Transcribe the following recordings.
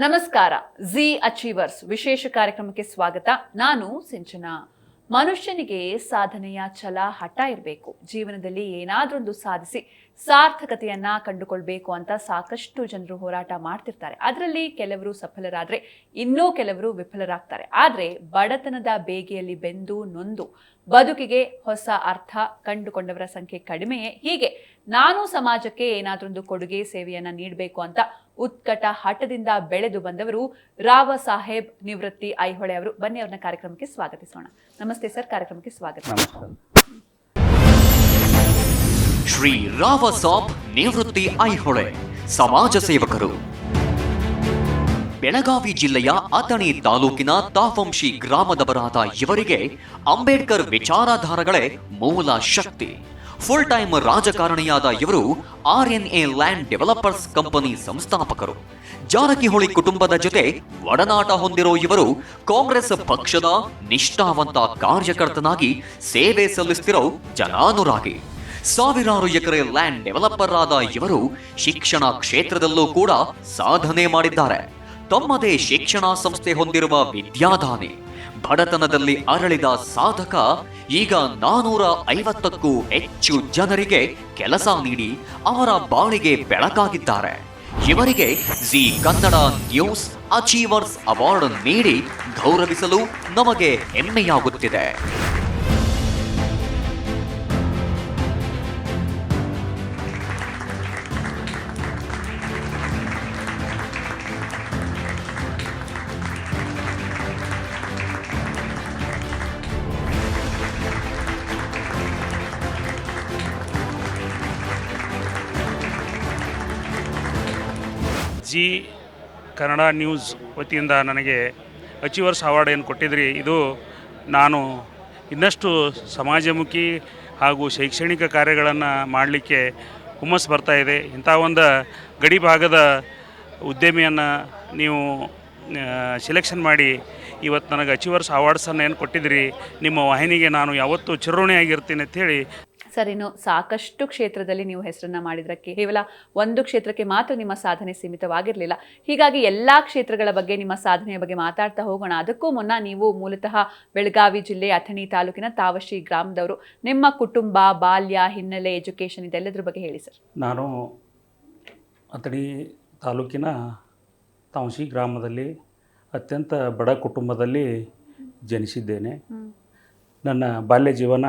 ನಮಸ್ಕಾರ. G achievers ವಿಶೇಷ ಕಾರ್ಯಕ್ರಮಕ್ಕೆ ಸ್ವಾಗತ. ನಾನು ಸಿಂಚನಾ. ಮನುಷ್ಯನಿಗೆ ಸಾಧನೆಯ ಛಲ, ಹಠ ಇರಬೇಕು. ಜೀವನದಲ್ಲಿ ಏನಾದ್ರೊಂದು ಸಾಧಿಸಿ ಸಾರ್ಥಕತೆಯನ್ನ ಕಂಡುಕೊಳ್ಬೇಕು ಅಂತ ಸಾಕಷ್ಟು ಜನರು ಹೋರಾಟ ಮಾಡ್ತಿರ್ತಾರೆ. ಅದರಲ್ಲಿ ಕೆಲವರು ಸಫಲರಾದ್ರೆ ಇನ್ನೂ ಕೆಲವರು ವಿಫಲರಾಗ್ತಾರೆ. ಆದ್ರೆ ಬಡತನದ ಬೇಗೆಯಲ್ಲಿ ಬೆಂದು ನೊಂದು ಬದುಕಿಗೆ ಹೊಸ ಅರ್ಥ ಕಂಡುಕೊಂಡವರ ಸಂಖ್ಯೆ ಕಡಿಮೆಯೇ. ಹೀಗೆ ನಾನು ಸಮಾಜಕ್ಕೆ ಏನಾದ್ರೊಂದು ಕೊಡುಗೆ ಸೇವೆಯನ್ನ ನೀಡಬೇಕು ಅಂತ ಉತ್ಕಟ ಹಠದಿಂದ ಬೆಳೆದು ಬಂದವರು ರಾವ ಸಾಹೇಬ್ ನಿವೃತ್ತಿ ಐಹೊಳೆ ಅವರು. ಬನ್ನಿ ಅವ್ರನ್ನ ಕಾರ್ಯಕ್ರಮಕ್ಕೆ ಸ್ವಾಗತಿಸೋಣ. ನಮಸ್ತೆ ಸರ್, ಕಾರ್ಯಕ್ರಮಕ್ಕೆ ಸ್ವಾಗತ. ಶ್ರೀ ರಾವ ಸಾಬ್ ನಿವೃತ್ತಿ ಐಹೊಳೆ ಸಮಾಜ ಸೇವಕರು. ಬೆಳಗಾವಿ ಜಿಲ್ಲೆಯ ಅಥಣಿ ತಾಲೂಕಿನ ತಾವಂಶಿ ಗ್ರಾಮದವರಾದ ಇವರಿಗೆ ಅಂಬೇಡ್ಕರ್ ವಿಚಾರಧಾರೆಗಳೇ ಮೂಲ ಶಕ್ತಿ. ಫುಲ್ ಟೈಮ್ ರಾಜಕಾರಣಿಯಾದ ಇವರು RNA ಲ್ಯಾಂಡ್ ಡೆವಲಪರ್ಸ್ ಕಂಪನಿ ಸಂಸ್ಥಾಪಕರು. ಜಾರಕಿಹೊಳಿ ಕುಟುಂಬದ ಜೊತೆ ಒಡನಾಟ ಹೊಂದಿರೋ ಇವರು ಕಾಂಗ್ರೆಸ್ ಪಕ್ಷದ ನಿಷ್ಠಾವಂತ ಕಾರ್ಯಕರ್ತನಾಗಿ ಸೇವೆ ಸಲ್ಲಿಸುತ್ತಿರೋ ಜನಾನುರಾಗಿ. ಸಾವಿರಾರು ಎಕರೆ ಲ್ಯಾಂಡ್ ಡೆವಲಪರ್ ಆದ ಇವರು ಶಿಕ್ಷಣ ಕ್ಷೇತ್ರದಲ್ಲೂ ಕೂಡ ಸಾಧನೆ ಮಾಡಿದ್ದಾರೆ. ತಮ್ಮದೇ ಶಿಕ್ಷಣ ಸಂಸ್ಥೆ ಹೊಂದಿರುವ ವಿದ್ಯಾದಾನಿ. ಬಡತನದಲ್ಲಿ ಅರಳಿದ ಸಾಧಕ ಈಗ 450ಕ್ಕೂ ಹೆಚ್ಚು ಜನರಿಗೆ ಕೆಲಸ ನೀಡಿ ಅವರ ಬಾಳಿಗೆ ಬೆಳಕಾಗಿದ್ದಾರೆ. ಇವರಿಗೆ G Kannada news achievers award ನೀಡಿ ಗೌರವಿಸಲು ನಮಗೆ ಹೆಮ್ಮೆಯಾಗುತ್ತಿದೆ. ಜಿ ಕನ್ನಡ ನ್ಯೂಸ್ ವತಿಯಿಂದ ನನಗೆ ಅಚೀವರ್ಸ್ ಅವಾರ್ಡ್ ಏನು ಕೊಟ್ಟಿದ್ರಿ, ಇದು ನಾನು ಇನ್ನಷ್ಟು ಸಮಾಜಮುಖಿ ಹಾಗೂ ಶೈಕ್ಷಣಿಕ ಕಾರ್ಯಗಳನ್ನು ಮಾಡಲಿಕ್ಕೆ ಹುಮ್ಮಸ್ಸು ಬರ್ತಾಯಿದೆ. ಇಂಥ ಒಂದು ಗಡಿ ಭಾಗದ ಉದ್ಯಮಿಯನ್ನು ನೀವು ಸೆಲೆಕ್ಷನ್ ಮಾಡಿ ಇವತ್ತು ನನಗೆ ಅಚೀವರ್ಸ್ ಅವಾರ್ಡ್ಸನ್ನು ಏನು ಕೊಟ್ಟಿದ್ರಿ, ನಿಮ್ಮ ವಾಹಿನಿಗೆ ನಾನು ಯಾವತ್ತೂ ಚಿರಋಣಿಯಾಗಿರ್ತೀನಿ ಅಂಥೇಳಿ. ಸರ್, ಇನ್ನು ಸಾಕಷ್ಟು ಕ್ಷೇತ್ರದಲ್ಲಿ ನೀವು ಹೆಸರನ್ನ ಮಾಡಿದ್ರೆ ಕೇವಲ ಒಂದು ಕ್ಷೇತ್ರಕ್ಕೆ ಮಾತ್ರ ನಿಮ್ಮ ಸಾಧನೆ ಸೀಮಿತವಾಗಿರಲಿಲ್ಲ. ಹೀಗಾಗಿ ಎಲ್ಲ ಕ್ಷೇತ್ರಗಳ ಬಗ್ಗೆ, ನಿಮ್ಮ ಸಾಧನೆಯ ಬಗ್ಗೆ ಮಾತಾಡ್ತಾ ಹೋಗೋಣ. ಅದಕ್ಕೂ ಮುನ್ನ ನೀವು ಮೂಲತಃ ಬೆಳಗಾವಿ ಜಿಲ್ಲೆ ಅಥಣಿ ತಾಲೂಕಿನ ತಾವಶಿ ಗ್ರಾಮದವರು. ನಿಮ್ಮ ಕುಟುಂಬ, ಬಾಲ್ಯ, ಹಿನ್ನೆಲೆ, ಎಜುಕೇಷನ್ ಇದೆಲ್ಲದ್ರ ಬಗ್ಗೆ ಹೇಳಿ ಸರ್. ನಾನು ಅಥಣಿ ತಾಲೂಕಿನ ತಾವಶಿ ಗ್ರಾಮದಲ್ಲಿ ಅತ್ಯಂತ ಬಡ ಕುಟುಂಬದಲ್ಲಿ ಜನಿಸಿದ್ದೇನೆ. ನನ್ನ ಬಾಲ್ಯ ಜೀವನ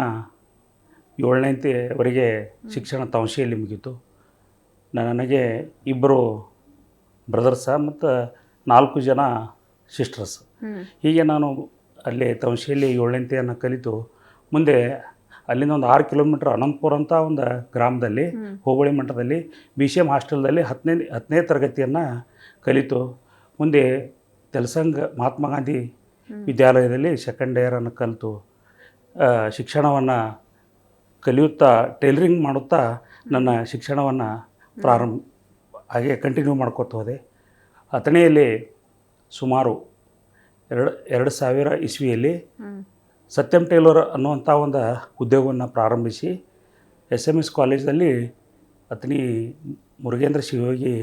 7ನೇವರೆಗೆ ಶಿಕ್ಷಣ ತಾವಶಿಯಲ್ಲಿ ಮುಗೀತು. ನನಗೆ 2 ಬ್ರದರ್ಸ ಮತ್ತು 4 ಜನ ಸಿಸ್ಟರ್ಸ್. ಹೀಗೆ ನಾನು ಅಲ್ಲಿ ತಾವಶಿಯಲ್ಲಿ 7ನೇಯನ್ನು ಕಲಿತು ಮುಂದೆ ಅಲ್ಲಿಂದ ಒಂದು 6 ಕಿಲೋಮೀಟ್ರ್ ಅನಂತಪುರ ಅಂತ ಒಂದು ಗ್ರಾಮದಲ್ಲಿ ಹೋಬಳಿ ಮಟ್ಟದಲ್ಲಿ BCM ಹಾಸ್ಟೆಲ್ದಲ್ಲಿ 10ನೇ ತರಗತಿಯನ್ನು ಕಲಿತು ಮುಂದೆ ತೆಲಸಂಗ ಮಹಾತ್ಮ ಗಾಂಧಿ ವಿದ್ಯಾಲಯದಲ್ಲಿ 2nd ಇಯರನ್ನು ಕಲಿತು ಶಿಕ್ಷಣವನ್ನು ಕಲಿಯುತ್ತಾ ಟೈಲರಿಂಗ್ ಮಾಡುತ್ತಾ ನನ್ನ ಶಿಕ್ಷಣವನ್ನು ಹಾಗೆ ಕಂಟಿನ್ಯೂ ಮಾಡ್ಕೊತ ಹೋದೆ. ಅಥಣಿಯಲ್ಲಿ ಸುಮಾರು 2000 ಇಸ್ವಿಯಲ್ಲಿ ಸತ್ಯಂ ಟೇಲರ್ ಅನ್ನುವಂಥ ಒಂದು ಉದ್ಯೋಗವನ್ನು ಪ್ರಾರಂಭಿಸಿ SMS ಕಾಲೇಜಲ್ಲಿ ಅಥಣಿ ಮುರುಗೇಂದ್ರ ಶಿವಯೋಗಿ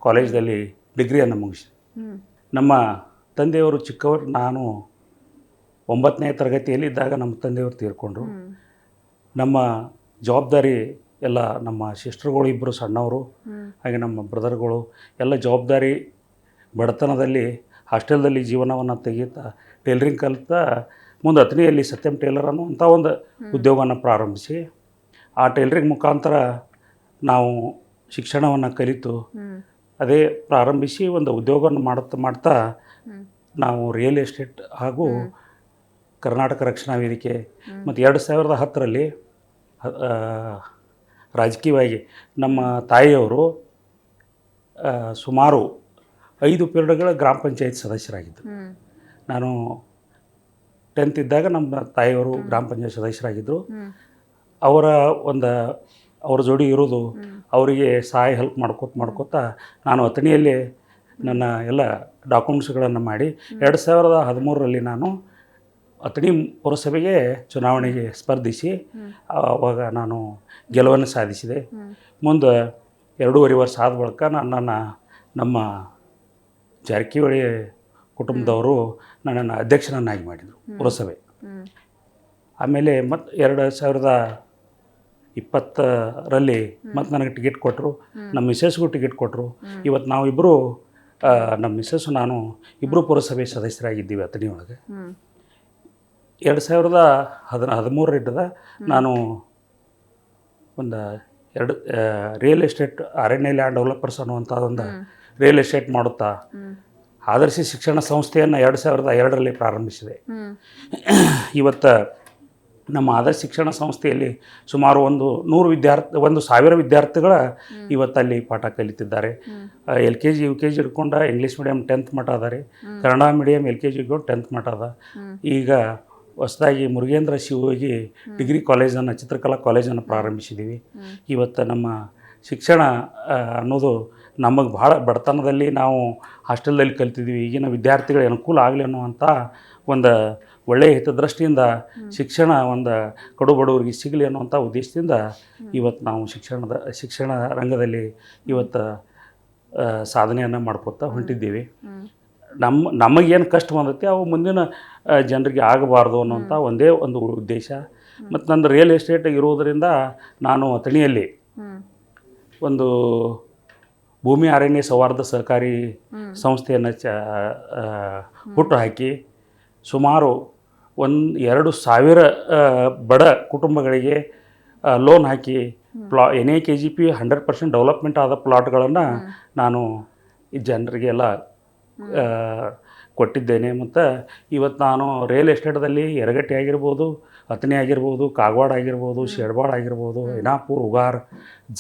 ಕಾಲೇಜಲ್ಲಿ ಡಿಗ್ರಿಯನ್ನು ಮುಗಿಸಿ. ನಮ್ಮ ತಂದೆಯವರು ಚಿಕ್ಕವರು, ನಾನು 9ನೇ ತರಗತಿಯಲ್ಲಿದ್ದಾಗ ನಮ್ಮ ತಂದೆಯವರು ತೀರ್ಕೊಂಡ್ರು. ನಮ್ಮ ಜವಾಬ್ದಾರಿ ಎಲ್ಲ ನಮ್ಮ ಸಿಸ್ಟರ್ಗಳು 2 ಸಣ್ಣವರು, ಹಾಗೆ ನಮ್ಮ ಬ್ರದರ್ಗಳು ಎಲ್ಲ ಜವಾಬ್ದಾರಿ ಬಡತನದಲ್ಲಿ ಹಾಸ್ಟೆಲ್ದಲ್ಲಿ ಜೀವನವನ್ನು ತೆಗೀತಾ ಟೈಲರಿಂಗ್ ಕಲಿತಾ ಮುಂದೆ ಅಥಣಿಯಲ್ಲಿ ಸತ್ಯಂ ಟೇಲರ್ ಅನ್ನುವಂಥ ಒಂದು ಉದ್ಯೋಗವನ್ನು ಪ್ರಾರಂಭಿಸಿ ಆ ಟೈಲರಿಂಗ್ ಮುಖಾಂತರ ನಾವು ಶಿಕ್ಷಣವನ್ನು ಕಲಿತು ಅದೇ ಪ್ರಾರಂಭಿಸಿ ಒಂದು ಉದ್ಯೋಗವನ್ನು ಮಾಡ್ತಾ ನಾವು ರಿಯಲ್ ಎಸ್ಟೇಟ್ ಹಾಗೂ ಕರ್ನಾಟಕ ರಕ್ಷಣಾ ವೇದಿಕೆ ಮತ್ತು 2010ರಲ್ಲಿ ರಾಜಕೀಯವಾಗಿ ನಮ್ಮ ತಾಯಿಯವರು ಸುಮಾರು 5 ಪೀರಿಯಡ್ಗಳ ಗ್ರಾಮ ಪಂಚಾಯತ್ ಸದಸ್ಯರಾಗಿದ್ದರು. ನಾನು 10th ಇದ್ದಾಗ ನಮ್ಮ ತಾಯಿಯವರು ಗ್ರಾಮ ಪಂಚಾಯತ್ ಸದಸ್ಯರಾಗಿದ್ದರು. ಅವರ ಜೋಡಿ ಇರೋದು, ಅವರಿಗೆ ಸಹಾಯ ಹೆಲ್ಪ್ ಮಾಡ್ಕೋತಾ ನಾನು ಅಥಣಿಯಲ್ಲಿ ನನ್ನ ಎಲ್ಲ ಡಾಕ್ಯುಮೆಂಟ್ಸ್ಗಳನ್ನು ಮಾಡಿ 2013ರಲ್ಲಿ ನಾನು ಅಥಣಿ ಪುರಸಭೆಗೆ ಚುನಾವಣೆಗೆ ಸ್ಪರ್ಧಿಸಿ ಆವಾಗ ನಾನು ಗೆಲುವನ್ನು ಸಾಧಿಸಿದೆ. ಮುಂದೆ 2.5 ವರ್ಷ ಆದ ಬಳಿಕ ನನ್ನನ್ನು ನಮ್ಮ ಜಾರಕಿಹೊಳಿ ಕುಟುಂಬದವರು ನನ್ನನ್ನು ಅಧ್ಯಕ್ಷನನ್ನಾಗಿ ಮಾಡಿದರು ಪುರಸಭೆ. ಆಮೇಲೆ ಮತ್ತು 2020ರಲ್ಲಿ ಮತ್ತು ನನಗೆ ಟಿಕೆಟ್ ಕೊಟ್ಟರು, ನಮ್ಮ ಮಿಸ್ಸಸ್ಗೂ ಟಿಕೆಟ್ ಕೊಟ್ಟರು. ಇವತ್ತು ನಾವಿಬ್ಬರು ನಮ್ಮ ಮಿಸ್ಸಸ್ಸು ನಾನು ಇಬ್ಬರು ಪುರಸಭೆ ಸದಸ್ಯರಾಗಿದ್ದೀವಿ ಅಥಣಿ ಒಳಗೆ. 2013 ನಾನು ಒಂದು ರಿಯಲ್ ಎಸ್ಟೇಟ್ ಅರಣ್ಯ ಲ್ಯಾಂಡ್ ಡೆವಲಪರ್ಸ್ ಅನ್ನುವಂಥ ಒಂದು ರಿಯಲ್ ಎಸ್ಟೇಟ್ ಮಾಡುತ್ತಾ ಆದರ್ಶ ಶಿಕ್ಷಣ ಸಂಸ್ಥೆಯನ್ನು 2002ರಲ್ಲಿ ಪ್ರಾರಂಭಿಸಿದೆ. ಇವತ್ತು ನಮ್ಮ ಆದರ್ಶ ಶಿಕ್ಷಣ ಸಂಸ್ಥೆಯಲ್ಲಿ ಸುಮಾರು 1,000 ವಿದ್ಯಾರ್ಥಿಗಳ ಇವತ್ತಲ್ಲಿ ಪಾಠ ಕಲಿತಿದ್ದಾರೆ. LKG UKG ಹಿಡ್ಕೊಂಡು ಇಂಗ್ಲೀಷ್ ಮೀಡಿಯಮ್ 10th ಮಟ್ಟ ಅದಾರೆ, ಕನ್ನಡ ಮೀಡಿಯಮ್ LKG ಹಿಡ್ಕೊಂಡು 10th ಮಟ್ಟ ಅದ. ಈಗ ಹೊಸದಾಗಿ ಮುರುಗೇಂದ್ರ ಶಿವಯೋಗಿ ಡಿಗ್ರಿ ಕಾಲೇಜನ್ನು, ಚಿತ್ರಕಲಾ ಕಾಲೇಜನ್ನು ಪ್ರಾರಂಭಿಸಿದ್ದೀವಿ. ಇವತ್ತು ನಮ್ಮ ಶಿಕ್ಷಣ ಅನ್ನೋದು ನಮಗೆ ಭಾಳ ಬಡತನದಲ್ಲಿ ನಾವು ಹಾಸ್ಟೆಲ್ದಲ್ಲಿ ಕಲ್ತಿದ್ದೀವಿ. ಈಗಿನ ವಿದ್ಯಾರ್ಥಿಗಳಿಗೆ ಅನುಕೂಲ ಆಗಲಿ ಅನ್ನುವಂಥ ಒಂದು ಒಳ್ಳೆಯ ಹಿತದೃಷ್ಟಿಯಿಂದ ಶಿಕ್ಷಣ ಒಂದು ಕಡು ಬಡವರಿಗೆ ಸಿಗಲಿ ಅನ್ನುವಂಥ ಉದ್ದೇಶದಿಂದ ಇವತ್ತು ನಾವು ಶಿಕ್ಷಣ ರಂಗದಲ್ಲಿ ಇವತ್ತು ಸಾಧನೆಯನ್ನು ಮಾಡ್ಕೊತಾ ಹೊಂಟಿದ್ದೀವಿ. ನಮಗೇನು ಕಷ್ಟ ಬಂದೈತಿ ಅವು ಮುಂದಿನ ಜನರಿಗೆ ಆಗಬಾರ್ದು ಅನ್ನೋಂಥ ಒಂದೇ ಒಂದು ಉದ್ದೇಶ. ಮತ್ತು ನಂದು ರಿಯಲ್ ಎಸ್ಟೇಟ್ ಇರುವುದರಿಂದ ನಾನು ಅಥಣಿಯಲ್ಲಿ ಒಂದು ಭೂಮಿ ಅರಣ್ಯ ಸೌಹಾರ್ದ ಸಹಕಾರಿ ಸಂಸ್ಥೆಯನ್ನು ಹುಟ್ಟು ಹಾಕಿ ಸುಮಾರು 2,000 ಬಡ ಕುಟುಂಬಗಳಿಗೆ ಲೋನ್ ಹಾಕಿ NAKGP 100% ಡೆವಲಪ್ಮೆಂಟ್ ಆದ ಪ್ಲಾಟ್ಗಳನ್ನು ನಾನು ಈ ಜನರಿಗೆಲ್ಲ ಕೊಟ್ಟಿದ್ದೇನೆ. ಮತ್ತು ಇವತ್ತು ನಾನು ರಿಯಲ್ ಎಸ್ಟೇಟ್ದಲ್ಲಿ ಯರಗಟ್ಟಿ ಆಗಿರ್ಬೋದು, ಅಥಣಿ ಆಗಿರ್ಬೋದು, ಕಾಗವಾಡ ಆಗಿರ್ಬೋದು, ಶೇರ್ಬಾಳ್ ಆಗಿರ್ಬೋದು, ಯನಾಪುರ, ಉಗಾರ್,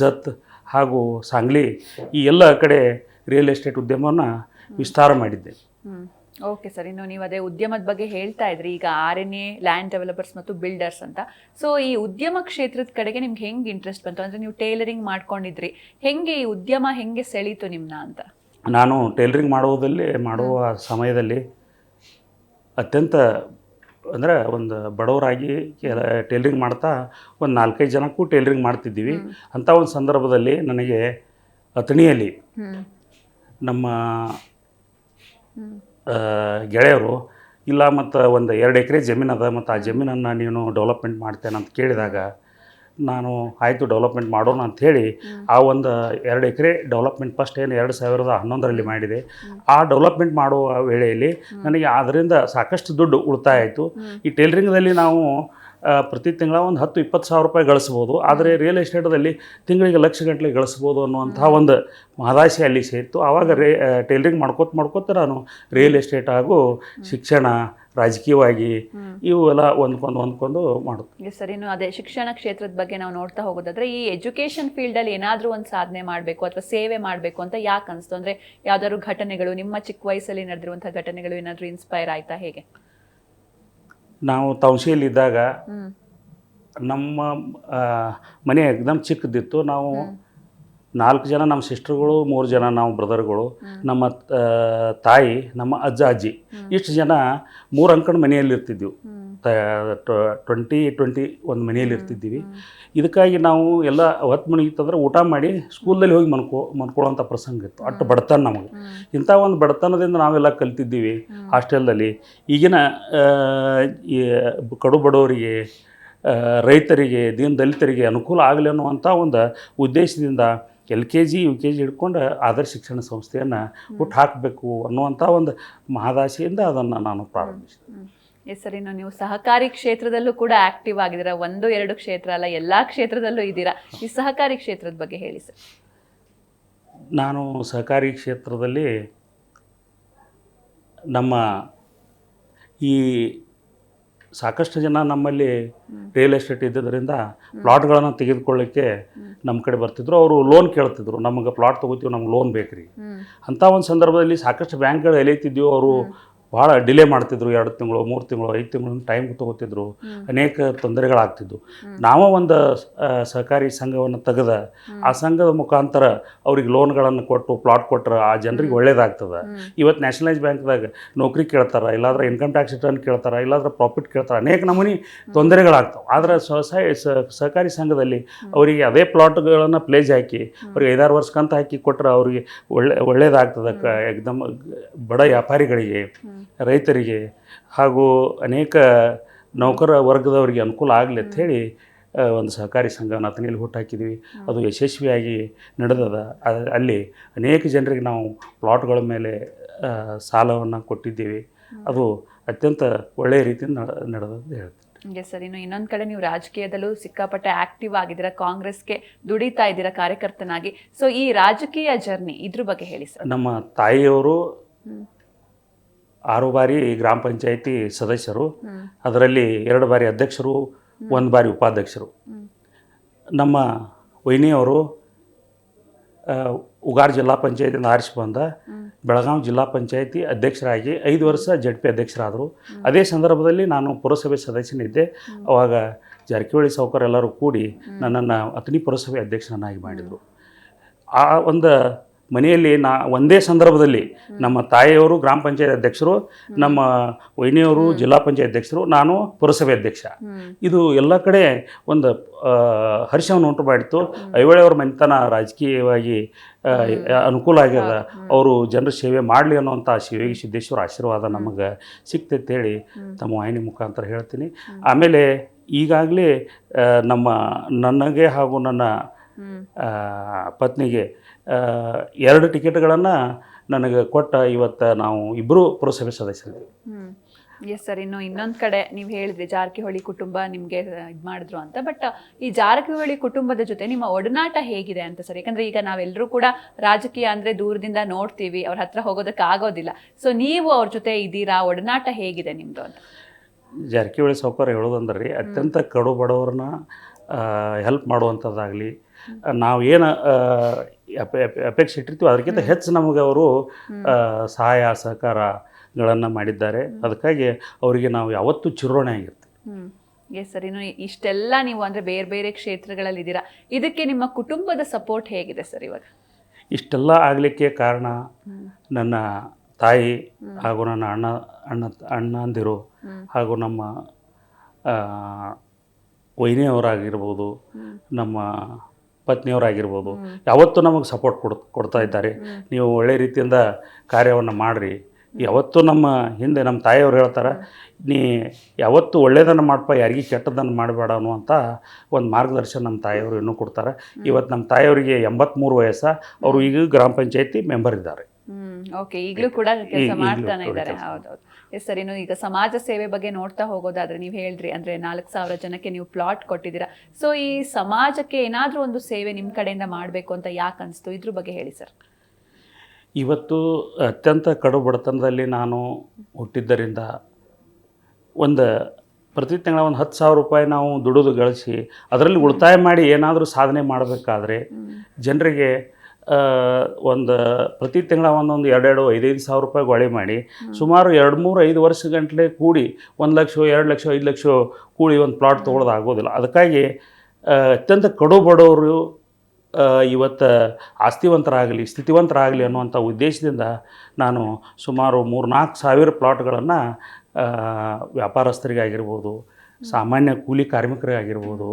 ಜತ್ ಹಾಗೂ ಸಾಂಗ್ಲಿ ಈ ಎಲ್ಲ ಕಡೆ ರಿಯಲ್ ಎಸ್ಟೇಟ್ ಉದ್ಯಮವನ್ನು ವಿಸ್ತಾರ ಮಾಡಿದ್ದೆ. ಓಕೆ ಸರ್, ಇನ್ನು ನೀವು ಅದೇ ಉದ್ಯಮದ ಬಗ್ಗೆ ಹೇಳ್ತಾ ಇದ್ರಿ, ಈಗ RNA ಲ್ಯಾಂಡ್ ಡೆವಲಪರ್ಸ್ ಮತ್ತು ಬಿಲ್ಡರ್ಸ್ ಅಂತ. ಸೊ ಈ ಉದ್ಯಮ ಕ್ಷೇತ್ರದ ಕಡೆಗೆ ನಿಮ್ಗೆ ಹೆಂಗೆ ಇಂಟ್ರೆಸ್ಟ್ ಬಂತು? ಅಂದರೆ ನೀವು ಟೈಲರಿಂಗ್ ಮಾಡ್ಕೊಂಡಿದ್ರಿ, ಹೆಂಗೆ ಈ ಉದ್ಯಮ ಹೆಂಗೆ ಸೆಳೀತು ನಿಮ್ಮನ್ನ ಅಂತ? ನಾನು ಟೈಲರಿಂಗ್ ಮಾಡುವ ಸಮಯದಲ್ಲಿ ಅತ್ಯಂತ ಅಂದರೆ ಒಂದು ಬಡವರಾಗಿ ಟೈಲರಿಂಗ್ ಮಾಡ್ತಾ ಒಂದು 4-5 ಜನಕ್ಕೂ ಟೈಲರಿಂಗ್ ಮಾಡ್ತಿದ್ದೀವಿ. ಅಂಥ ಒಂದು ಸಂದರ್ಭದಲ್ಲಿ ನನಗೆ ಅಥಣಿಯಲ್ಲಿ ನಮ್ಮ ಗೆಳೆಯರು ಇಲ್ಲ ಮತ್ತು ಒಂದು 2 ಎಕರೆ ಜಮೀನು ಅದ, ಮತ್ತು ಆ ಜಮೀನನ್ನು ನೀನು ಡೆವಲಪ್ಮೆಂಟ್ ಮಾಡ್ತೇನೆ ಅಂತ ಕೇಳಿದಾಗ ನಾನು ಆಯಿತು ಡೆವಲಪ್ಮೆಂಟ್ ಮಾಡೋಣ ಅಂಥೇಳಿ ಆ ಒಂದು 2 ಎಕರೆ ಡೆವಲಪ್ಮೆಂಟ್ ಫಸ್ಟ್ ಏನು 2011ರಲ್ಲಿ ಮಾಡಿದೆ. ಆ ಡೆವಲಪ್ಮೆಂಟ್ ಮಾಡುವ ವೇಳೆಯಲ್ಲಿ ನನಗೆ ಅದರಿಂದ ಸಾಕಷ್ಟು ದುಡ್ಡು ಉಳಿತಾಯ ಆಯಿತು. ಈ ಟೈಲರಿಂಗ್ದಲ್ಲಿ ನಾವು ಪ್ರತಿ ತಿಂಗಳ ಒಂದು 10-20 ಸಾವಿರ ರೂಪಾಯಿ ಗಳಿಸ್ಬೋದು, ಆದರೆ ರಿಯಲ್ ಎಸ್ಟೇಟಲ್ಲಿ ತಿಂಗಳಿಗೆ ಲಕ್ಷಗಟ್ಟಲೆ ಗಳಿಸ್ಬೋದು ಅನ್ನುವಂಥ ಒಂದು ಮಹದಾಶೆ ಅಲ್ಲಿ ಸೇರಿತು. ಆವಾಗ ಟೈಲರಿಂಗ್ ಮಾಡ್ಕೋತ ನಾನು ರಿಯಲ್ ಎಸ್ಟೇಟ್ ಹಾಗೂ ಶಿಕ್ಷಣ, ರಾಜಕೀಯವಾಗಿ ಇವೆಲ್ಲ ಹೊಂದ್ಕೊಂಡು ಮಾಡುತ್ತೆ. ಸರ್, ಇನ್ನು ಅದೇ ಶಿಕ್ಷಣ ಕ್ಷೇತ್ರದ ಬಗ್ಗೆ ನಾವು ನೋಡ್ತಾ ಹೋಗೋದಾದ್ರೆ, ಈ ಎಜುಕೇಷನ್ ಫೀಲ್ಡಲ್ಲಿ ಏನಾದರೂ ಒಂದು ಸಾಧನೆ ಮಾಡಬೇಕು ಅಥವಾ ಸೇವೆ ಮಾಡಬೇಕು ಅಂತ ಯಾಕೆ ಅನಿಸ್ತು? ಅಂದರೆ ಯಾವ್ದಾದ್ರು ಘಟನೆಗಳು, ನಿಮ್ಮ ಚಿಕ್ಕ ವಯಸ್ಸಲ್ಲಿ ನಡೆದಿರುವಂಥ ಘಟನೆಗಳು ಏನಾದರೂ ಇನ್ಸ್ಪೈರ್ ಆಯ್ತಾ, ಹೇಗೆ? ನಾವು ತೌಶಿಯಲ್ಲಿದ್ದಾಗ ನಮ್ಮ ಮನೆ ಎಕ್ದಮ್ ಚಿಕ್ಕದಿತ್ತು. ನಾವು 4 ಜನ ನಮ್ಮ ಸಿಸ್ಟರ್ಗಳು, 3 ಜನ ನಾವು ಬ್ರದರ್ಗಳು, ನಮ್ಮ ತಾಯಿ, ನಮ್ಮ ಅಜ್ಜ ಅಜ್ಜಿ, ಇಷ್ಟು ಜನ 3 ಅಂಕಣ ಮನೆಯಲ್ಲಿ ಇರ್ತಿದ್ವಿ. 20 ಒಂದು ಮನೆಯಲ್ಲಿ ಇರ್ತಿದ್ದೀವಿ. ಇದಕ್ಕಾಗಿ ನಾವು ಎಲ್ಲ ಹೊತ್ತು ಮಣಗಿತ್ತಂದ್ರೆ ಊಟ ಮಾಡಿ ಸ್ಕೂಲಲ್ಲಿ ಹೋಗಿ ಮನ್ಕೊಳ್ಳೋಂಥ ಪ್ರಸಂಗ ಇತ್ತು. ಅಷ್ಟು ಬಡತನ ನಮಗೆ. ಇಂಥ ಒಂದು ಬಡತನದಿಂದ ನಾವೆಲ್ಲ ಕಲ್ತಿದ್ದೀವಿ ಹಾಸ್ಟೆಲ್ದಲ್ಲಿ. ಈಗಿನ ಕಡು ಬಡವರಿಗೆ, ರೈತರಿಗೆ, ದಲಿತರಿಗೆ ಅನುಕೂಲ ಆಗಲಿ ಅನ್ನುವಂಥ ಒಂದು ಉದ್ದೇಶದಿಂದ LKG UKG ಹಿಡ್ಕೊಂಡು ಆದರ್ಶ ಶಿಕ್ಷಣ ಸಂಸ್ಥೆಯನ್ನು ಹುಟ್ಟು ಹಾಕಬೇಕು ಅನ್ನುವಂಥ ಒಂದು ಮಹದಾಶೆಯಿಂದ ಅದನ್ನು ನಾನು ಪ್ರಾರಂಭಿಸಿದೆ. ಎಸ್ ಸರ್, ಇನ್ನು ನೀವು ಸಹಕಾರಿ ಕ್ಷೇತ್ರದಲ್ಲೂ ಕೂಡ ಆಕ್ಟಿವ್ ಆಗಿದ್ದೀರಾ. 1-2 ಕ್ಷೇತ್ರ ಅಲ್ಲ, ಎಲ್ಲ ಕ್ಷೇತ್ರದಲ್ಲೂ ಇದ್ದೀರಾ. ಈ ಸಹಕಾರಿ ಕ್ಷೇತ್ರದ ಬಗ್ಗೆ ಹೇಳಿ ಸರ್. ನಾನು ಸಹಕಾರಿ ಕ್ಷೇತ್ರದಲ್ಲಿ ನಮ್ಮ ಈ ಸಾಕಷ್ಟು ಜನ ನಮ್ಮಲ್ಲಿ ರಿಯಲ್ ಎಸ್ಟೇಟ್ ಇದ್ದಿದ್ದರಿಂದ ಪ್ಲಾಟ್ಗಳನ್ನು ತೆಗೆದುಕೊಳ್ಳಿಕ್ಕೆ ನಮ್ಮ ಕಡೆ ಬರ್ತಿದ್ರು. ಅವರು ಲೋನ್ ಕೇಳ್ತಿದ್ರು, ನಮಗೆ ಪ್ಲಾಟ್ ತೊಗೋತೀವಿ, ನಮ್ಗೆ ಲೋನ್ ಬೇಕ್ರಿ. ಅಂಥ ಒಂದು ಸಂದರ್ಭದಲ್ಲಿ ಸಾಕಷ್ಟು ಬ್ಯಾಂಕ್ಗಳು ಎಲೈತಿದ್ದೀವಿ. ಅವರು ಭಾಳ ಡಿಲೇ ಮಾಡ್ತಿದ್ರು, 2 ತಿಂಗಳು 3 ತಿಂಗಳು 5 ತಿಂಗಳು ಟೈಮ್ ತೊಗೋತಿದ್ರು, ಅನೇಕ ತೊಂದರೆಗಳಾಗ್ತಿದ್ವು. ನಾವು ಒಂದು ಸಹಕಾರಿ ಸಂಘವನ್ನು ತೆಗೆದ ಆ ಸಂಘದ ಮುಖಾಂತರ ಅವ್ರಿಗೆ ಲೋನ್ಗಳನ್ನು ಕೊಟ್ಟು ಪ್ಲಾಟ್ ಕೊಟ್ಟರೆ ಆ ಜನರಿಗೆ ಒಳ್ಳೇದಾಗ್ತದೆ. ಇವತ್ತು ನ್ಯಾಷನಲೈಸ್ ಬ್ಯಾಂಕ್ದಾಗ ನೌಕರಿ ಕೇಳ್ತಾರೆ, ಇಲ್ಲಾಂದ್ರೆ ಇನ್ಕಮ್ ಟ್ಯಾಕ್ಸ್ ರಿಟರ್ನ್ ಕೇಳ್ತಾರೆ, ಇಲ್ಲಾಂದ್ರೆ ಪ್ರಾಫಿಟ್ ಕೇಳ್ತಾರೆ, ಅನೇಕ ನಮೂನಿ ತೊಂದರೆಗಳಾಗ್ತವೆ. ಆದರೆ ಸಹಕಾರಿ ಸಂಘದಲ್ಲಿ ಅವರಿಗೆ ಅದೇ ಪ್ಲಾಟ್ಗಳನ್ನು ಪ್ಲೇಜ್ ಹಾಕಿ ಅವ್ರಿಗೆ 5-6 ವರ್ಷ ಕಂತು ಹಾಕಿ ಕೊಟ್ಟರೆ ಅವ್ರಿಗೆ ಒಳ್ಳೇದಾಗ್ತದೆ. ಏಕದಮ್ ಬಡ ವ್ಯಾಪಾರಿಗಳಿಗೆ, ರೈತರಿಗೆ ಹಾಗೂ ಅನೇಕ ನೌಕರ ವರ್ಗದವರಿಗೆ ಅನುಕೂಲ ಆಗಲಿ ಅಂತ ಹೇಳಿ ಒಂದು ಸಹಕಾರಿ ಸಂಘವನ್ನು ಅಥಣಿಯಲ್ಲಿ ಹುಟ್ಟಾಕಿದ್ವಿ. ಅದು ಯಶಸ್ವಿಯಾಗಿ ನಡೆದದ. ಅಲ್ಲಿ ಅನೇಕ ಜನರಿಗೆ ನಾವು ಪ್ಲಾಟ್ಗಳ ಮೇಲೆ ಸಾಲವನ್ನು ಕೊಟ್ಟಿದ್ದೀವಿ. ಅದು ಅತ್ಯಂತ ಒಳ್ಳೆಯ ರೀತಿಯಿಂದ ನಡೆದಂತ ಹೇಳ್ತೀನಿ. Yes sir. ಇನ್ನು ಇನ್ನೊಂದು ಕಡೆ ನೀವು ರಾಜಕೀಯದಲ್ಲೂ ಸಿಕ್ಕಾಪಟ್ಟೆ ಆಕ್ಟಿವ್ ಆಗಿದ್ದೀರಾ, ಕಾಂಗ್ರೆಸ್ಗೆ ದುಡಿತಾ ಇದ್ದೀರಾ ಕಾರ್ಯಕರ್ತನಾಗಿ. ಸೊ ಈ ರಾಜಕೀಯ ಜರ್ನಿ ಇದ್ರ ಬಗ್ಗೆ ಹೇಳಿ ಸರ್. ನಮ್ಮ ತಾಯಿಯವರು 6 ಬಾರಿ ಗ್ರಾಮ ಪಂಚಾಯಿತಿ ಸದಸ್ಯರು, ಅದರಲ್ಲಿ 2 ಬಾರಿ ಅಧ್ಯಕ್ಷರು, 1 ಬಾರಿ ಉಪಾಧ್ಯಕ್ಷರು. ನಮ್ಮ ವೈನಿಯವರು ಉಗಾರ್ ಜಿಲ್ಲಾ ಪಂಚಾಯತಿಯಿಂದ ಆರಿಸಿ ಬಂದ ಬೆಳಗಾವಿ ಜಿಲ್ಲಾ ಪಂಚಾಯತಿ ಅಧ್ಯಕ್ಷರಾಗಿ 5 ವರ್ಷ ZP ಅಧ್ಯಕ್ಷರಾದರು. ಅದೇ ಸಂದರ್ಭದಲ್ಲಿ ನಾನು ಪುರಸಭೆ ಸದಸ್ಯನಿದ್ದೆ. ಅವಾಗ ಜಾರಕಿಹೊಳಿ ಸಾವ್ಕಾರ ಎಲ್ಲರೂ ಕೂಡಿ ನನ್ನನ್ನು ಅಥಣಿ ಪುರಸಭೆ ಅಧ್ಯಕ್ಷರನ್ನಾಗಿ ಮಾಡಿದರು. ಆ ಒಂದು ಮನೆಯಲ್ಲಿ ಒಂದೇ ಸಂದರ್ಭದಲ್ಲಿ ನಮ್ಮ ತಾಯಿಯವರು ಗ್ರಾಮ ಪಂಚಾಯತ್ ಅಧ್ಯಕ್ಷರು, ನಮ್ಮ ವೈನಿಯವರು ಜಿಲ್ಲಾ ಪಂಚಾಯತ್ ಅಧ್ಯಕ್ಷರು, ನಾನು ಪುರಸಭೆ ಅಧ್ಯಕ್ಷ. ಇದು ಎಲ್ಲ ಕಡೆ ಒಂದು ಹರ್ಷವನ್ನು ಉಂಟು ಮಾಡಿತ್ತು. ಐಹೊಳೆಯವ್ರ ಮನೆತನ ರಾಜಕೀಯವಾಗಿ ಅನುಕೂಲ ಆಗ್ಯದ, ಅವರು ಜನರ ಸೇವೆ ಮಾಡಲಿ ಅನ್ನೋಂಥ ಶಿವಯೋಗಿ ಸಿದ್ದೇಶ್ವರ ಆಶೀರ್ವಾದ ನಮಗೆ ಸಿಕ್ತೈತೆ ಹೇಳಿ ತಮ್ಮ ವಾಹಿನಿ ಮುಖಾಂತರ ಹೇಳ್ತೀನಿ. ಆಮೇಲೆ ಈಗಾಗಲೇ ನನಗೆ ಹಾಗೂ ನನ್ನ ಪತ್ನಿಗೆ 2 ಟಿಕೆಟ್ಗಳನ್ನು ನನಗೆ ಕೊಟ್ಟ ಇವತ್ತು ನಾವು ಇಬ್ಬರು ಪುರಸಭೆ ಸದಸ್ಯರಿದ್ದೀವಿ. Yes sir. ಇನ್ನೊಂದು ಕಡೆ ನೀವು ಹೇಳಿದ್ರಿ ಜಾರಕಿಹೊಳಿ ಕುಟುಂಬ ನಿಮಗೆ ಇದು ಮಾಡಿದ್ರು ಅಂತ. ಬಟ್ ಈ ಜಾರಕಿಹೊಳಿ ಕುಟುಂಬದ ಜೊತೆ ನಿಮ್ಮ ಒಡನಾಟ ಹೇಗಿದೆ ಅಂತ ಸರ್? ಯಾಕಂದ್ರೆ ಈಗ ನಾವೆಲ್ಲರೂ ಕೂಡ ರಾಜಕೀಯ ಅಂದರೆ ದೂರದಿಂದ ನೋಡ್ತೀವಿ, ಅವ್ರ ಹತ್ರ ಹೋಗೋದಕ್ಕೆ ಆಗೋದಿಲ್ಲ. ಸೊ ನೀವು ಅವ್ರ ಜೊತೆ ಇದ್ದೀರಾ, ಒಡನಾಟ ಹೇಗಿದೆ ನಿಮ್ಮದು ಅಂತ? ಜಾರಕಿಹೊಳಿ ಸಾವ್ಕಾರ ಹೇಳೋದಂದ್ರೆ ರೀ, ಅತ್ಯಂತ ಕಡು ಬಡವ್ರನ್ನ ಹೆಲ್ಪ್ ಮಾಡುವಂಥದ್ದಾಗಲಿ, ನಾವೇನು ಅಪೇಕ್ಷೆ ಇಟ್ಟಿರ್ತೀವಿ ಅದಕ್ಕಿಂತ ಹೆಚ್ಚು ನಮಗೆ ಅವರು ಸಹಾಯ ಸಹಕಾರಗಳನ್ನು ಮಾಡಿದ್ದಾರೆ. ಅದಕ್ಕಾಗಿ ಅವರಿಗೆ ನಾವು ಯಾವತ್ತೂ ಚಿರೋಣೆ ಆಗಿರ್ತೀವಿ. Yes sir. ಇಷ್ಟೆಲ್ಲ ನೀವು ಅಂದರೆ ಬೇರೆ ಬೇರೆ ಕ್ಷೇತ್ರಗಳಲ್ಲಿ ಇದ್ದೀರಾ, ಇದಕ್ಕೆ ನಿಮ್ಮ ಕುಟುಂಬದ ಸಪೋರ್ಟ್ ಹೇಗಿದೆ ಸರ್ ಇವಾಗ? ಇಷ್ಟೆಲ್ಲ ಆಗಲಿಕ್ಕೆ ಕಾರಣ ನನ್ನ ತಾಯಿ ಹಾಗೂ ನನ್ನ ಅಣ್ಣಂದಿರು ಹಾಗೂ ನಮ್ಮ ವೈನಿಯವರಾಗಿರ್ಬೋದು, ನಮ್ಮ ಪತ್ನಿಯವರಾಗಿರ್ಬೋದು, ಯಾವತ್ತೂ ನಮಗೆ ಸಪೋರ್ಟ್ ಕೊಡ್ತಾ ಇದ್ದಾರೆ. ನೀವು ಒಳ್ಳೆ ರೀತಿಯಿಂದ ಕಾರ್ಯವನ್ನು ಮಾಡಿರಿ. ಯಾವತ್ತೂ ನಮ್ಮ ಹಿಂದೆ ನಮ್ಮ ತಾಯಿಯವ್ರು ಹೇಳ್ತಾರೆ, ನೀ ಯಾವತ್ತೂ ಒಳ್ಳೆಯದನ್ನು ಮಾಡಪ್ಪ, ಯಾರಿಗೂ ಕೆಟ್ಟದ್ದನ್ನು ಮಾಡಬೇಡ ಅನ್ನುವಂಥ ಒಂದು ಮಾರ್ಗದರ್ಶನ ನಮ್ಮ ತಾಯಿಯವರು ಇನ್ನೂ ಕೊಡ್ತಾರೆ. ಇವತ್ತು ನಮ್ಮ ತಾಯಿಯವರಿಗೆ 83 ವಯಸ್ಸು, ಅವರು ಈಗ ಗ್ರಾಮ ಪಂಚಾಯತಿ ಮೆಂಬರ್ ಇದ್ದಾರೆ. ಓಕೆ. ಈಗಲೂ ಕೂಡ ಕೆಲಸ ಮಾಡ್ತಾನೆ ಇದ್ದಾರೆ. ಹೌದೌದು. Yes sir. ಈಗ ಸಮಾಜ ಸೇವೆ ಬಗ್ಗೆ ನೋಡ್ತಾ ಹೋಗೋದಾದ್ರೆ ನೀವು ಹೇಳಿದ್ರಿ ಅಂದರೆ 4,000 ಜನಕ್ಕೆ ನೀವು ಪ್ಲಾಟ್ ಕೊಟ್ಟಿದ್ದೀರಾ. ಸೊ ಈ ಸಮಾಜಕ್ಕೆ ಏನಾದರೂ ಒಂದು ಸೇವೆ ನಿಮ್ಮ ಕಡೆಯಿಂದ ಮಾಡಬೇಕು ಅಂತ ಯಾಕೆ ಅನಿಸ್ತು? ಇದ್ರ ಬಗ್ಗೆ ಹೇಳಿ ಸರ್. ಇವತ್ತು ಅತ್ಯಂತ ಕಡು ಬಡತನದಲ್ಲಿ ನಾನು ಹುಟ್ಟಿದ್ದರಿಂದ ಪ್ರತಿ ತಿಂಗಳ ಒಂದು 10,000 ರೂಪಾಯಿ ನಾವು ದುಡಿದು ಗಳಿಸಿ ಅದರಲ್ಲಿ ಉಳಿತಾಯ ಮಾಡಿ ಏನಾದರೂ ಸಾಧನೆ ಮಾಡಬೇಕಾದ್ರೆ ಜನರಿಗೆ ಪ್ರತಿ ತಿಂಗಳ ಒಂದೊಂದು 2-5 ಸಾವಿರ ರೂಪಾಯಿ ಗೊಳೆ ಮಾಡಿ ಸುಮಾರು 2-3-5 ವರ್ಷ ಗಂಟಲೆ ಕೂಡಿ 1 ಲಕ್ಷ 2 ಲಕ್ಷ 5 ಲಕ್ಷ ಕೂಡಿ ಒಂದು ಪ್ಲಾಟ್ ತೊಗೊಳೋದಾಗೋದಿಲ್ಲ. ಅದಕ್ಕಾಗಿ ಅತ್ಯಂತ ಕಡು ಬಡವರು ಇವತ್ತು ಆಸ್ತಿವಂತರಾಗಲಿ ಸ್ಥಿತಿವಂತರಾಗಲಿ ಅನ್ನುವಂಥ ಉದ್ದೇಶದಿಂದ ನಾನು ಸುಮಾರು 3-4 ಸಾವಿರ ಪ್ಲಾಟ್ಗಳನ್ನು ವ್ಯಾಪಾರಸ್ಥರಿಗಾಗಿರ್ಬೋದು, ಸಾಮಾನ್ಯ ಕೂಲಿ ಕಾರ್ಮಿಕರಿಗಾಗಿರ್ಬೋದು,